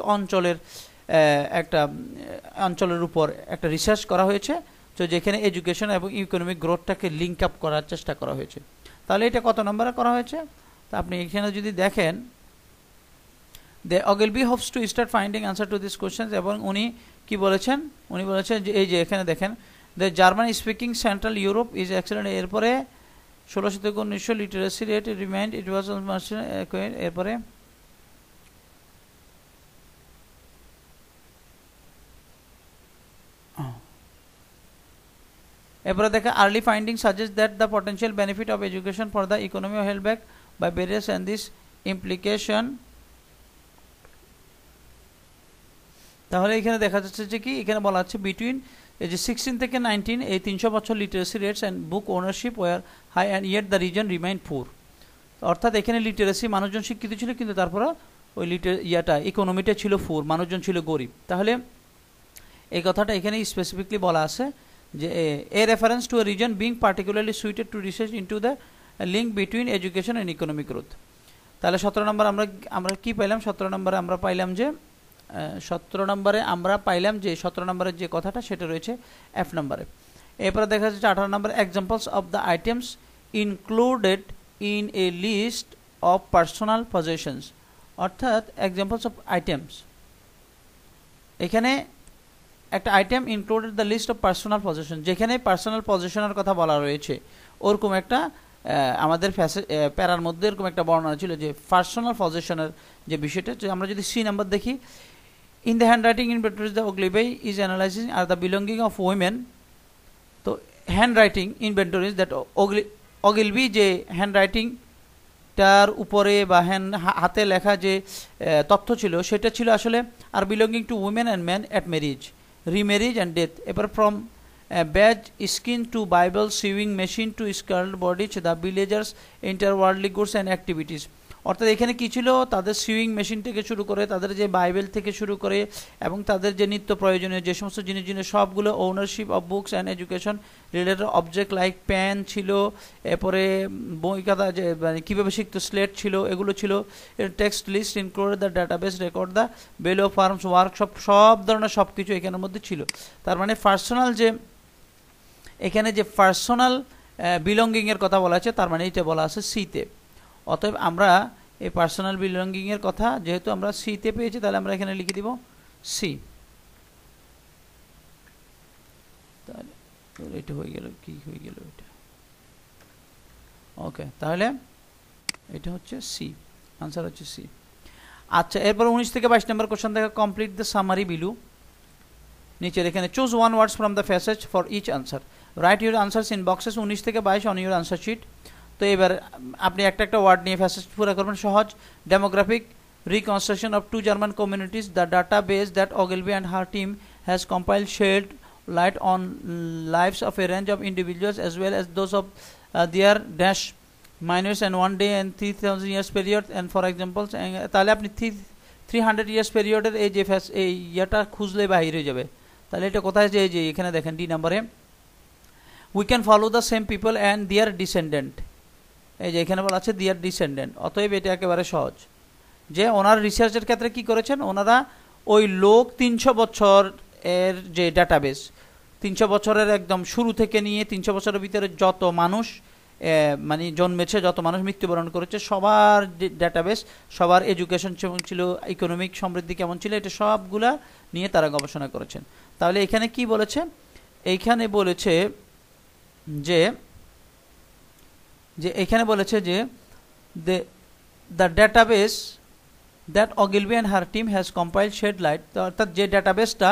অঞ্চলের উপর একটা রিসার্চ করা হয়েছে, তো যেখানে এডুকেশন এবং ইকোনমিক গ্রোথটাকে লিঙ্ক আপ করার চেষ্টা করা হয়েছে। তাহলে এটা কত নম্বরে করা হয়েছে? তো আপনি এখানে যদি দেখেন দে অগিলবি hopes to start finding answer to this questions, এবং উনি কি বলেছেন? উনি বলেছেন যে এই যে এখানে দেখেন the German speaking Central Europe is excellent. এরপরে 16 থেকে 1900 literacy rate remained it was এরপরে এরপরে দেখা early finding suggest that the potential benefit of education for the economy held back by barriers and this implication. তাহলে এখানে দেখা যাচ্ছে যে কি এখানে বলা হচ্ছে বিটুইন এই যে 16 থেকে 19 এই 300 বছর literacy rates and book ownership were high and yet the region remain poor. অর্থাৎ এখানে লিটারেসি মানুষজন শিক্ষিত ছিল, কিন্তু তারপরে ওই ইকোনমিটা ছিল পুর, মানুষজন ছিল গরিব। তাহলে এই কথাটা এখানে স্পেসিফিকলি বলা আছে যে এ reference to a reason being particularly suited to research into the link between education and economic growth. তাহলে 17 নম্বর আমরা কি পাইলাম? 17 নম্বরে আমরা পাইলাম যে 17 নম্বরের যে কথাটা সেটা রয়েছে এফ নম্বরে। এরপরে দেখা যাচ্ছে 18 নম্বরে examples of the items included in a list of personal possessions, অর্থাৎ এক্সাম্পলস অফ আইটেমস, এখানে একটা item included the list of personal possession, যেখানে পার্সোনাল পজেশনের কথা বলা রয়েছে ওরকম একটা আমাদের প্যারার মধ্যে এরকম একটা বর্ণনা ছিল যে পার্সোনাল পজেশনের যে বিষয়টা। আমরা যদি সি নাম্বার দেখি, in the hand writing inventories the ওগলিবাই is analysing are the belonging of women. তো হ্যান্ড রাইটিং ইনভেন্টরিজ দ্যাট ওগিলবি যে হ্যান্ড রাইটিংটার উপরে বা হাতে লেখা যে তথ্য ছিল সেটা ছিল আসলে are belonging to women and man at marriage, remarriage and death. এবার from badge skin to Bible, sewing machine to scarlet bondage, the villagers interworldly goods and activities। অর্থাৎ এখানে কি ছিল? তাদের সুইং মেশিন থেকে শুরু করে, তাদের যে বাইবেল থেকে শুরু করে, এবং তাদের যে নিত্য প্রয়োজনীয় যে সমস্ত জিনিস সবগুলো ownership of books and education related object like pen ছিল, এরপরে বই খাতা যে মানে কীভাবে শিখতো স্লেট ছিল, এগুলো ছিল। Text list included the database record the below farms workshop, সব ধরনের সব কিছু এখানের মধ্যে ছিল। তার মানে পার্সোনাল যে এখানে যে পার্সোনাল বিলঙ্গিংয়ের কথা বলা আছে, তার মানে এটা বলা আছে সিতে। অতএব আমরা এই পার্সোনাল বিলঙ্গিংয়ের কথা যেহেতু আমরা সিতে পেয়েছি, তাহলে আমরা এখানে লিখে দিব সি। তাহলে এটা হয়ে গেল, কি হয়ে গেল এটা? ওকে, তাহলে এটা হচ্ছে সি, আনসার হচ্ছে সি। আচ্ছা, এরপর 19 থেকে 22 নম্বর কোশ্চেন দেখা, কমপ্লিট দ্য সামারি বিলু। নিচের এখানে choose one words from the passage for each answer, write your answers in boxes 19 থেকে 22 অন ইউর আনসার শিট। তো এবার আপনি একটা ওয়ার্ড নিয়ে প্যাসেজ পুরো করবেন, সহজ। Demographic reconstruction of 2 German communities, the database that ওগিলবি and her team has compiled shed light on lives of a range of individuals as well as those of their dash minus and 1 day and 3000 years period, and for example তাহলে আপনি 300 years period-এর এই যে এই ইয়াটা খুঁজলে বাইরে হয়ে যাবে। তাহলে এটা কোথায় যে এই যে এখানে দেখেন ডি নম্বরে, we can follow the same people and their descendant, এই যে এখানে বলা আছে their descendant। অতএব এটা একেবারে সহজ যে ওনার রিসার্চের ক্ষেত্রে কি করেছেন, ওনারা ওই লোক 300 বছর এর যে ডাটাবেস, 300 বছরের একদম শুরু থেকে নিয়ে 300 বছরের ভিতরে যত মানুষ মানে জন্মেছে, যত মানুষ মৃত্যুবরণ করেছে, সবার ডাটাবেস, সবার এডুকেশন কেমন ছিল, ইকোনমিক সমৃদ্ধি কেমন ছিল, এটা সবগুলা নিয়ে তারা গবেষণা করেছেন। তাহলে এখানে কি বলেছে? এইখানে বলেছে যে যে এখানে বলেছে যে দ্য ডেটাবেস দ্যাট অগিলবি and her team has compile shed light, অর্থাৎ যে ডেটাবেসটা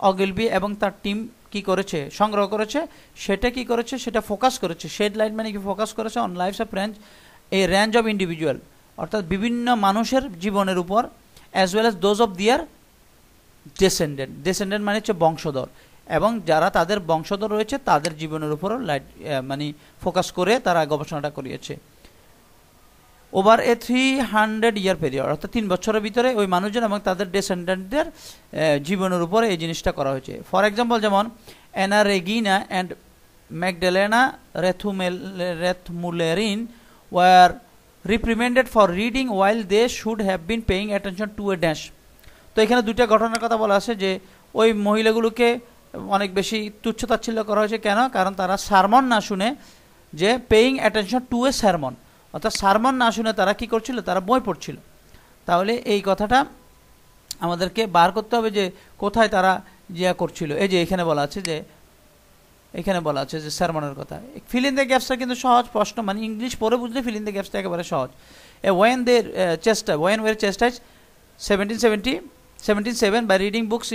অগিলবি এবং তার টিম কি করেছে, সংগ্রহ করেছে, সেটা কি করেছে, সেটা ফোকাস করেছে। শেড লাইট মানে কি, ফোকাস করেছে on lifes of range of individual, অর্থাৎ বিভিন্ন মানুষের জীবনের উপর, as well as those of their descendant মানে হচ্ছে বংশধর, এবং যারা তাদের বংশধর রয়েছে তাদের জীবনের উপরও লাইট মানে ফোকাস করে তারা গবেষণাটা করিয়েছে। ওভার এ 300 ইয়ার পেরিয়ড, অর্থাৎ 3 বছরের ভিতরে ওই মানুষজন এবং তাদের ডেসেন্ডেন্টদের জীবনের উপরে এই জিনিসটা করা হয়েছে। ফর এক্সাম্পল যেমন Anna Regina and Magdalena Rethmullerin were reprimanded for reading while they should have been paying attention to a dash. তো এখানে দুইটা ঘটনার কথা বলা আছে যে ওই মহিলাগুলোকে অনেক বেশি তুচ্ছতাচ্ছিল্য করা হয়েছে। কেন? কারণ তারা সারমন না শুনে, যে পেইং অ্যাটেনশন টু এ সারমন, অর্থাৎ সারমন না শুনে তারা কি করছিল, তারা বই পড়ছিল। তাহলে এই কথাটা আমাদেরকে বার করতে হবে যে কোথায় তারা ইয়া করছিল। এই যে এখানে বলা আছে যে সারমনের কথা। ফিল ইন দ্য গ্যাপসটা কিন্তু সহজ প্রশ্ন, মানে ইংলিশ পড়ে বুঝলে ফিল ইন দ্য গ্যাপসটা একেবারে সহজ। When were chastise 1777 by reading books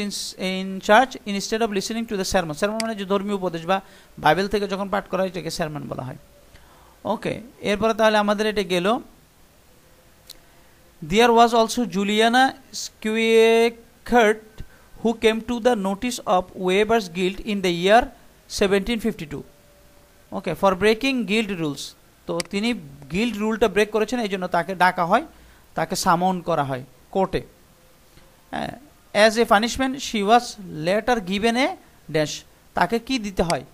in church instead of listening to the sermon. sermon মানে যে ধর্মীয় উপদেশ বা বাইবেল থেকে যখন পাঠ করা হয় এটাকে sermon বলা হয়। ওকে, এরপরে তাহলে আমাদের এটা গেল। There was also Juliana Schweikart who came to the notice of Weber's guild in the year 1752. Okay, for breaking guild rules. তো তিনি গিল্ড রুলটা ব্রেক করেছেন, এই জন্য তাকে ডাকা হয়, তাকে সামন করা হয় কোর্টে। As a punishment she was later given a dash, তাকে কি দিতে হয়,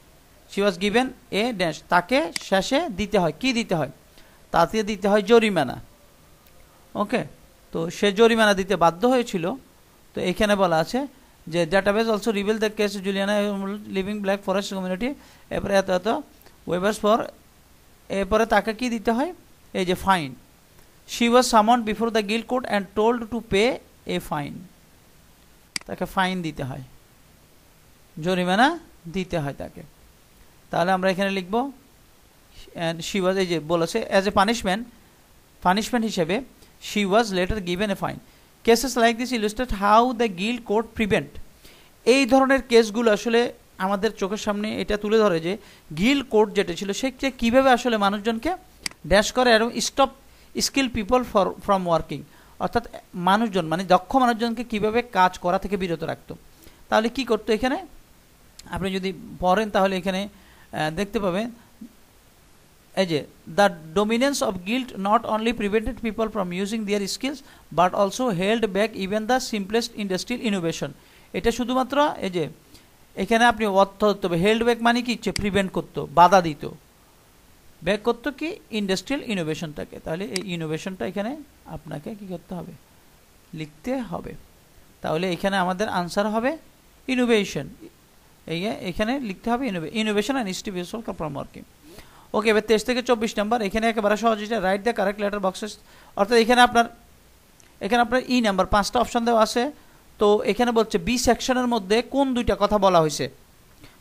she was given a dash, তাকে শেষে দিতে হয়, কি দিতে হয়, তাতে দিতে হয় জরিমানা। ওকে, তো সে জরিমানা দিতে বাধ্য হয়েছিল। তো এখানে বলা আছে যে database also reveal the case Juliana living black forest community, এরপরে এত ওয়েবার্স ফর, এরপরে তাকে কি দিতে হয়, এই যে fine. She was সামন্ড before the guild court and told to pay A fine, তাকে ফাইন দিতে হয়, জরিমানা দিতে হয় তাকে। তাহলে আমরা এখানে লিখব অ্যান্ড শি ওয়াজ, এই যে বলেছে অ্যাজ এ পানিশমেন্ট হিসেবে she was later given a fine. Cases like this illustrate how the guild court prevent, এই ধরনের কেসগুলো আসলে আমাদের চোখের সামনে এটা তুলে ধরে যে গিল্ড কোর্ট যেটা ছিল সেটা কীভাবে আসলে মানুষজনকে ড্যাশ করে এবং stop skill people from working, অর্থাৎ মানুষজন মানে দক্ষ মানুষজনকে কীভাবে কাজ করা থেকে বিরত রাখতো। তাহলে কি করতো, এখানে আপনি যদি পড়েন তাহলে এখানে দেখতে পাবেন এই যে the dominance of guild not only prevented people from using their skills but also held back even the simplest industrial innovation. এটা শুধুমাত্র এই যে এখানে আপনি অর্থ ধরতে হবে, হেল্ড ব্যাক মানে কি, প্রিভেন্ট করতো, বাধা দিত, ব্যাক করতো কি ইন্ডাস্ট্রিয়াল ইনোভেশনটাকে। তাহলে এই ইনোভেশনটা এখানে আপনাকে কি করতে হবে, লিখতে হবে। তাহলে এখানে আমাদের আনসার হবে ইনোভেশন, এখানে লিখতে হবে innovation and institutional from working. Okay, এবার 23 থেকে 24 নাম্বার, এখানে একেবারে সহজ, write the correct letter boxes, অর্থাৎ এখানে আপনার ই নাম্বার 5টা অপশন দেওয়া আছে। তো এখানে বলছে বি সেকশনের মধ্যে কোন দুইটা কথা বলা হয়েছে,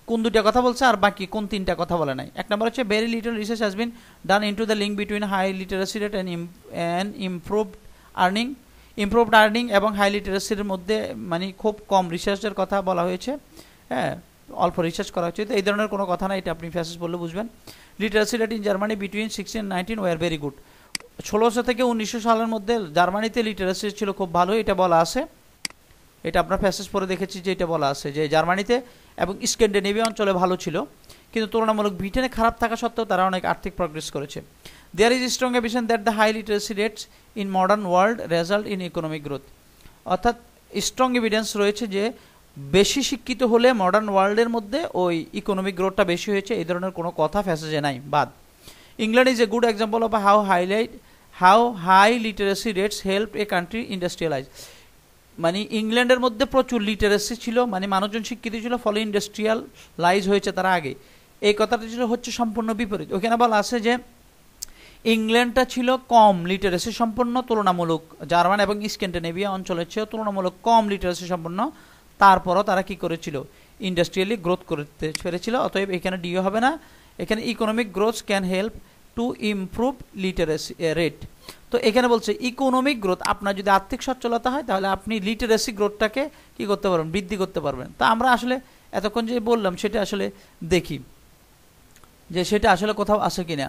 কোন দুইটা কথা বলছে আর বাকি কোন 3টা কথা বলে নাই। 1 নম্বর হচ্ছে very little research has been done into the link between high literacy rate and improved earning এবং হাই লিটারেসির মধ্যে মানে খুব কম রিসার্চের কথা বলা হয়েছে, হ্যাঁ অল্প রিসার্চ করা হচ্ছে। তো এই ধরনের কোনো কথা না, এটা আপনি ফ্যাসেস বললে বুঝবেন। Literacy rate in Germany between 16 and 19 were very good, 1600 থেকে 1900 সালের মধ্যে জার্মানিতে লিটারেসি ছিল খুব ভালো, এটা বলা আছে। এটা আপনার প্যাসেজ পরে দেখেছি যে এটা বলা আছে যে জার্মানিতে এবং স্ক্যান্ডিনেভিয়া অঞ্চলে ভালো ছিল, কিন্তু তুলনামূলক ব্রিটেনে খারাপ থাকা সত্ত্বেও তারা অনেক আর্থিক প্রগ্রেস করেছে। There is strong evidence that the high literacy rates in modern world result in economic growth, অর্থাৎ স্ট্রং এভিডেন্স রয়েছে যে বেশি শিক্ষিত হলে মডার্ন ওয়ার্ল্ডের মধ্যে ওই ইকোনমিক গ্রোথটা বেশি হয়েছে, এই ধরনের কোনো কথা প্যাসেজে নাই, বাদ। England is a good example of how high literacy rates help a country industrialise, মানে ইংল্যান্ডের মধ্যে প্রচুর লিটারেসি ছিল, মানে মানুষজন শিক্ষিত ছিল, ফলে ইন্ডাস্ট্রিয়ালাইজ হয়েছে তারা আগে। এই কথাটা ছিল হচ্ছে সম্পূর্ণ বিপরীত। ওখানে বলা আছে যে ইংল্যান্ডটা ছিল কম লিটারেসি সম্পন্ন তুলনামূলক, জার্মান এবং স্ক্যান্ডিনেভিয়া অঞ্চলের চেয়ে তুলনামূলক কম লিটারেসি সম্পন্ন, তারপরও তারা কি করেছিল, ইন্ডাস্ট্রিয়ালি গ্রোথ করতে পেরেছিল। অতএব এখানে ডিও হবে না, এখানে economic growth can help to improve literacy rate. তো এখানে বলছে ইকোনমিক গ্রোথ, আপনার যদি আর্থিক সচ্ছলতা হয় তাহলে আপনি লিটারেসি গ্রোথটাকে কি করতে পারবেন, বৃদ্ধি করতে পারবেন। তা আমরা আসলে এতক্ষণ যে বললাম সেটা আসলে দেখি যে সেটা আসলে কোথাও আছে কিনা।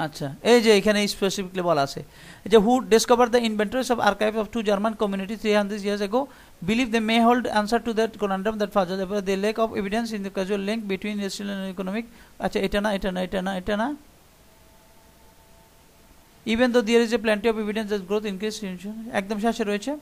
আচ্ছা, এই যে এখানে স্পেসিফিকলি বলা আছে যে who discover the inventories of archive of two German community 300 years ago believe they may hold answer to that conundrum that further the lack of evidence in the causal link between industrial and economic। আচ্ছা, এটা না, এটা না, এটা না, এটা না। even though there is a plenty of evidence that growth increase একদম শেষে রয়েছে।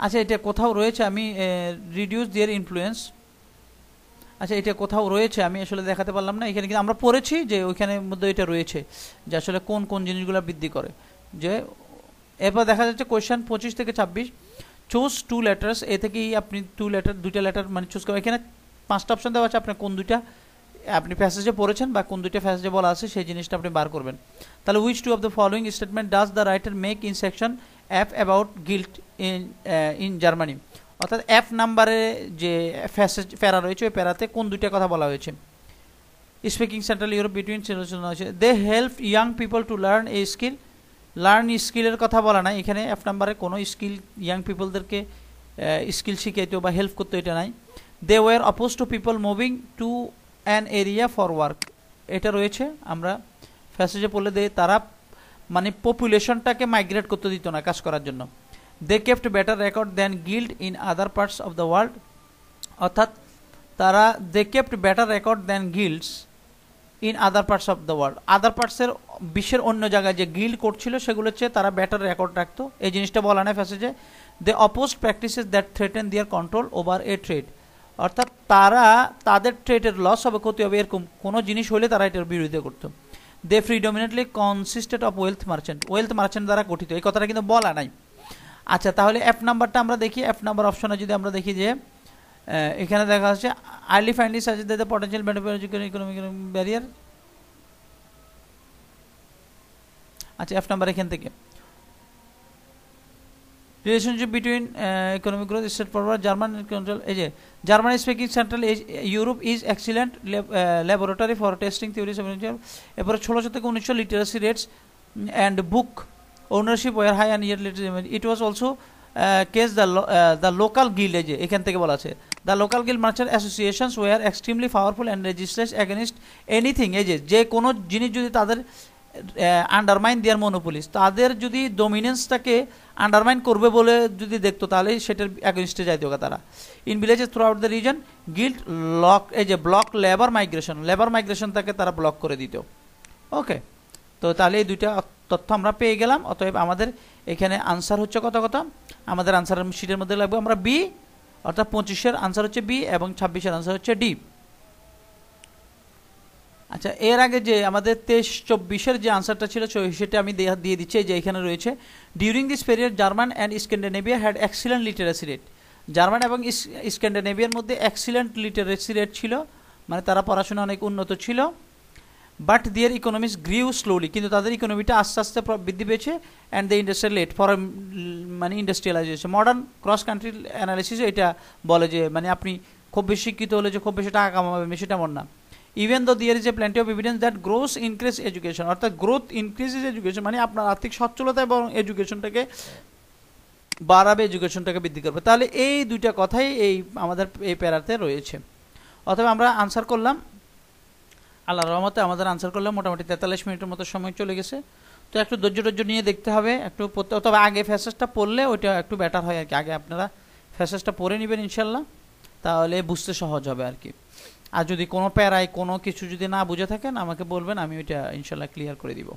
আচ্ছা, এটা কোথাও রয়েছে, আমি রিডিউস দেয়ার ইনফ্লুয়েন্স। আচ্ছা, এটা কোথাও রয়েছে, আমি আসলে দেখাতে পারলাম না। এখানে কিন্তু আমরা পড়েছি যে ওইখানের মধ্যে এটা রয়েছে যে আসলে কোন কোন জিনিসগুলো বৃদ্ধি করে। যে এরপর দেখা যাচ্ছে কোয়েশ্চেন 25 থেকে 26, চুজ টু লেটার্স। এ থেকেই আপনি দুইটা লেটার মানে চুজ করবেন। এখানে 5টা অপশন দেওয়া আছে, আপনি কোন দুইটা আপনি প্যাসেজে পড়েছেন বা কোন দুইটা প্যাসেজে বলা আছে সেই জিনিসটা আপনি বার করবেন। তাহলে which two of the following statement does the writer make in section F about guild in Germany. অর্থাৎ এফ নাম্বারে যে প্যারা রয়েছে ওই প্যারাতে কোন দুইটা কথা বলা হয়েছে। স্পিকিং সেন্ট্রাল ইউরোপ বিটুইন হয়েছে they help young people to learn a skill. Learn স্কিলের কথা বলা নাই এখানে, এফ নাম্বারে কোনো স্কিল ইয়াং পিপলদেরকে স্কিল শিখাইতো বা হেল্প করতো এটা নাই। They were oppose to people moving to an area for work, এটা রয়েছে। আমরা প্যাসেজে পড়লে তারা মানে পপুলেশনটাকে মাইগ্রেট করতে দিত না কাজ করার জন্য। They kept better record than guild in other parts of the world. অর্থাৎ তারা they kept better record than guilds in other parts of the world. Other পার্টসের বিশ্বের অন্য জায়গায় যে গিল্ড করছিল সেগুলোর চেয়ে তারা বেটার রেকর্ড রাখতো, এই জিনিসটা বলা নেই প্যাসেজে। দে অপোজড প্র্যাকটিসেস দ্যাট থ্রেটেন দিয়ার কন্ট্রোল ওভার এ ট্রেড। অর্থাৎ তারা তাদের ট্রেডের লস হবে, ক্ষতি হবে, এরকম কোনো জিনিস হলে তারা এটার বিরোধিতা করতো। They predominantly consisted of wealth merchant, wealth merchant দ্বারা গঠিত, এই কথাটা কিন্তু বলা নাই। আচ্ছা, তাহলে এফ নাম্বারটা আমরা দেখি। এফ নাম্বার অপশনে যদি আমরা দেখি যে এখানে দেখা যাচ্ছে early finally suggest that the potential benefit economic barrier. আচ্ছা, এফ নাম্বার এখান থেকে relationship between economic growth state forward German control. এই যে German speaking Central Europe is excellent laboratory for testing theories. এরপরে 1600 থেকে 1900 literacy rates and book ownership were high and year literacy. It was also case the local guild. এই যে এখান থেকে বলা আছে the local guild merchant associations were extremely powerful and resistance against anything. এই যে কোনো জিনিস যদি তাদের আন্ডারমাইন দেয়ার মনোপলিস, তাদের যদি ডমিনেন্সটাকে আন্ডারমাইন করবে বলে যদি দেখতো তাহলে সেটার অ্যাগেনস্টে যাইতো তারা। In villages through out the region guild lock, এই যে ব্লক লেবার মাইগ্রেশনটাকে তারা ব্লক করে দিত। ওকে, তো তাহলে এই দুইটা তথ্য আমরা পেয়ে গেলাম। অতএব আমাদের এখানে আনসার হচ্ছে কত, আমাদের আনসারের শিটের মধ্যে লাগবে আমরা বি, অর্থাৎ 25-এর আনসার হচ্ছে বি এবং 26-এর আনসার হচ্ছে ডি। আচ্ছা, এর আগে যে আমাদের 23-24-এর যে আনসারটা ছিল সেটা আমি দিয়ে দিচ্ছি। যে এখানে রয়েছে during this period German and Scandinavia had excellent literacy rate. German এবং স্ক্যান্ডিনেভিয়ার মধ্যে এক্সিলেন্ট লিটারেসি রেট ছিল, মানে তারা পড়াশোনা অনেক উন্নত ছিল। বাট দিয়ার ইকোনমিক্স গ্রিউ স্লোলি, কিন্তু তাদের ইকোনমিটা আস্তে আস্তে বৃদ্ধি পেয়েছে। And the industrial rate for মানে ইন্ডাস্ট্রিয়ালাইজেশন। মডার্ন ক্রস কান্ট্রি অ্যানালিসিসে এটা বলে যে মানে আপনি খুব বেশি শিক্ষিত হলে যে খুব বেশি টাকা কামাবেন সেটা মন না। Even though there is a plenty of evidence that growth increase education, অর্থাৎ গ্রোথ ইনক্রিজেস এডুকেশন, মানে আপনার আর্থিক সচ্ছলতা এবং এডুকেশনটাকে বাড়াবে, এডুকেশনটাকে বৃদ্ধি করবে। তাহলে এই দুইটা কথাই এই আমাদের এই প্যারাতে রয়েছে। অথবা আমরা আনসার করলাম, আল্লাহর রহমতে আমাদের আনসার করলাম মোটামুটি 43 মিনিটের মতো সময় চলে গেছে। তো একটু ধৈর্য নিয়ে দেখতে হবে, একটু পড়তে। তবে আগে ফ্যাসেজটা পড়লে ওইটা একটু বেটার হয় আর কি। আগে আপনারা ফ্যাসেজটা পড়ে নেবেন ইনশাল্লাহ, তাহলে বুঝতে সহজ হবে আর কি। আর যদি কোনো প্যারায় কোনো কিছু যদি না বুঝে থাকেন আমাকে বলবেন, আমি ওইটা ইনশাল্লাহ ক্লিয়ার করে দিব।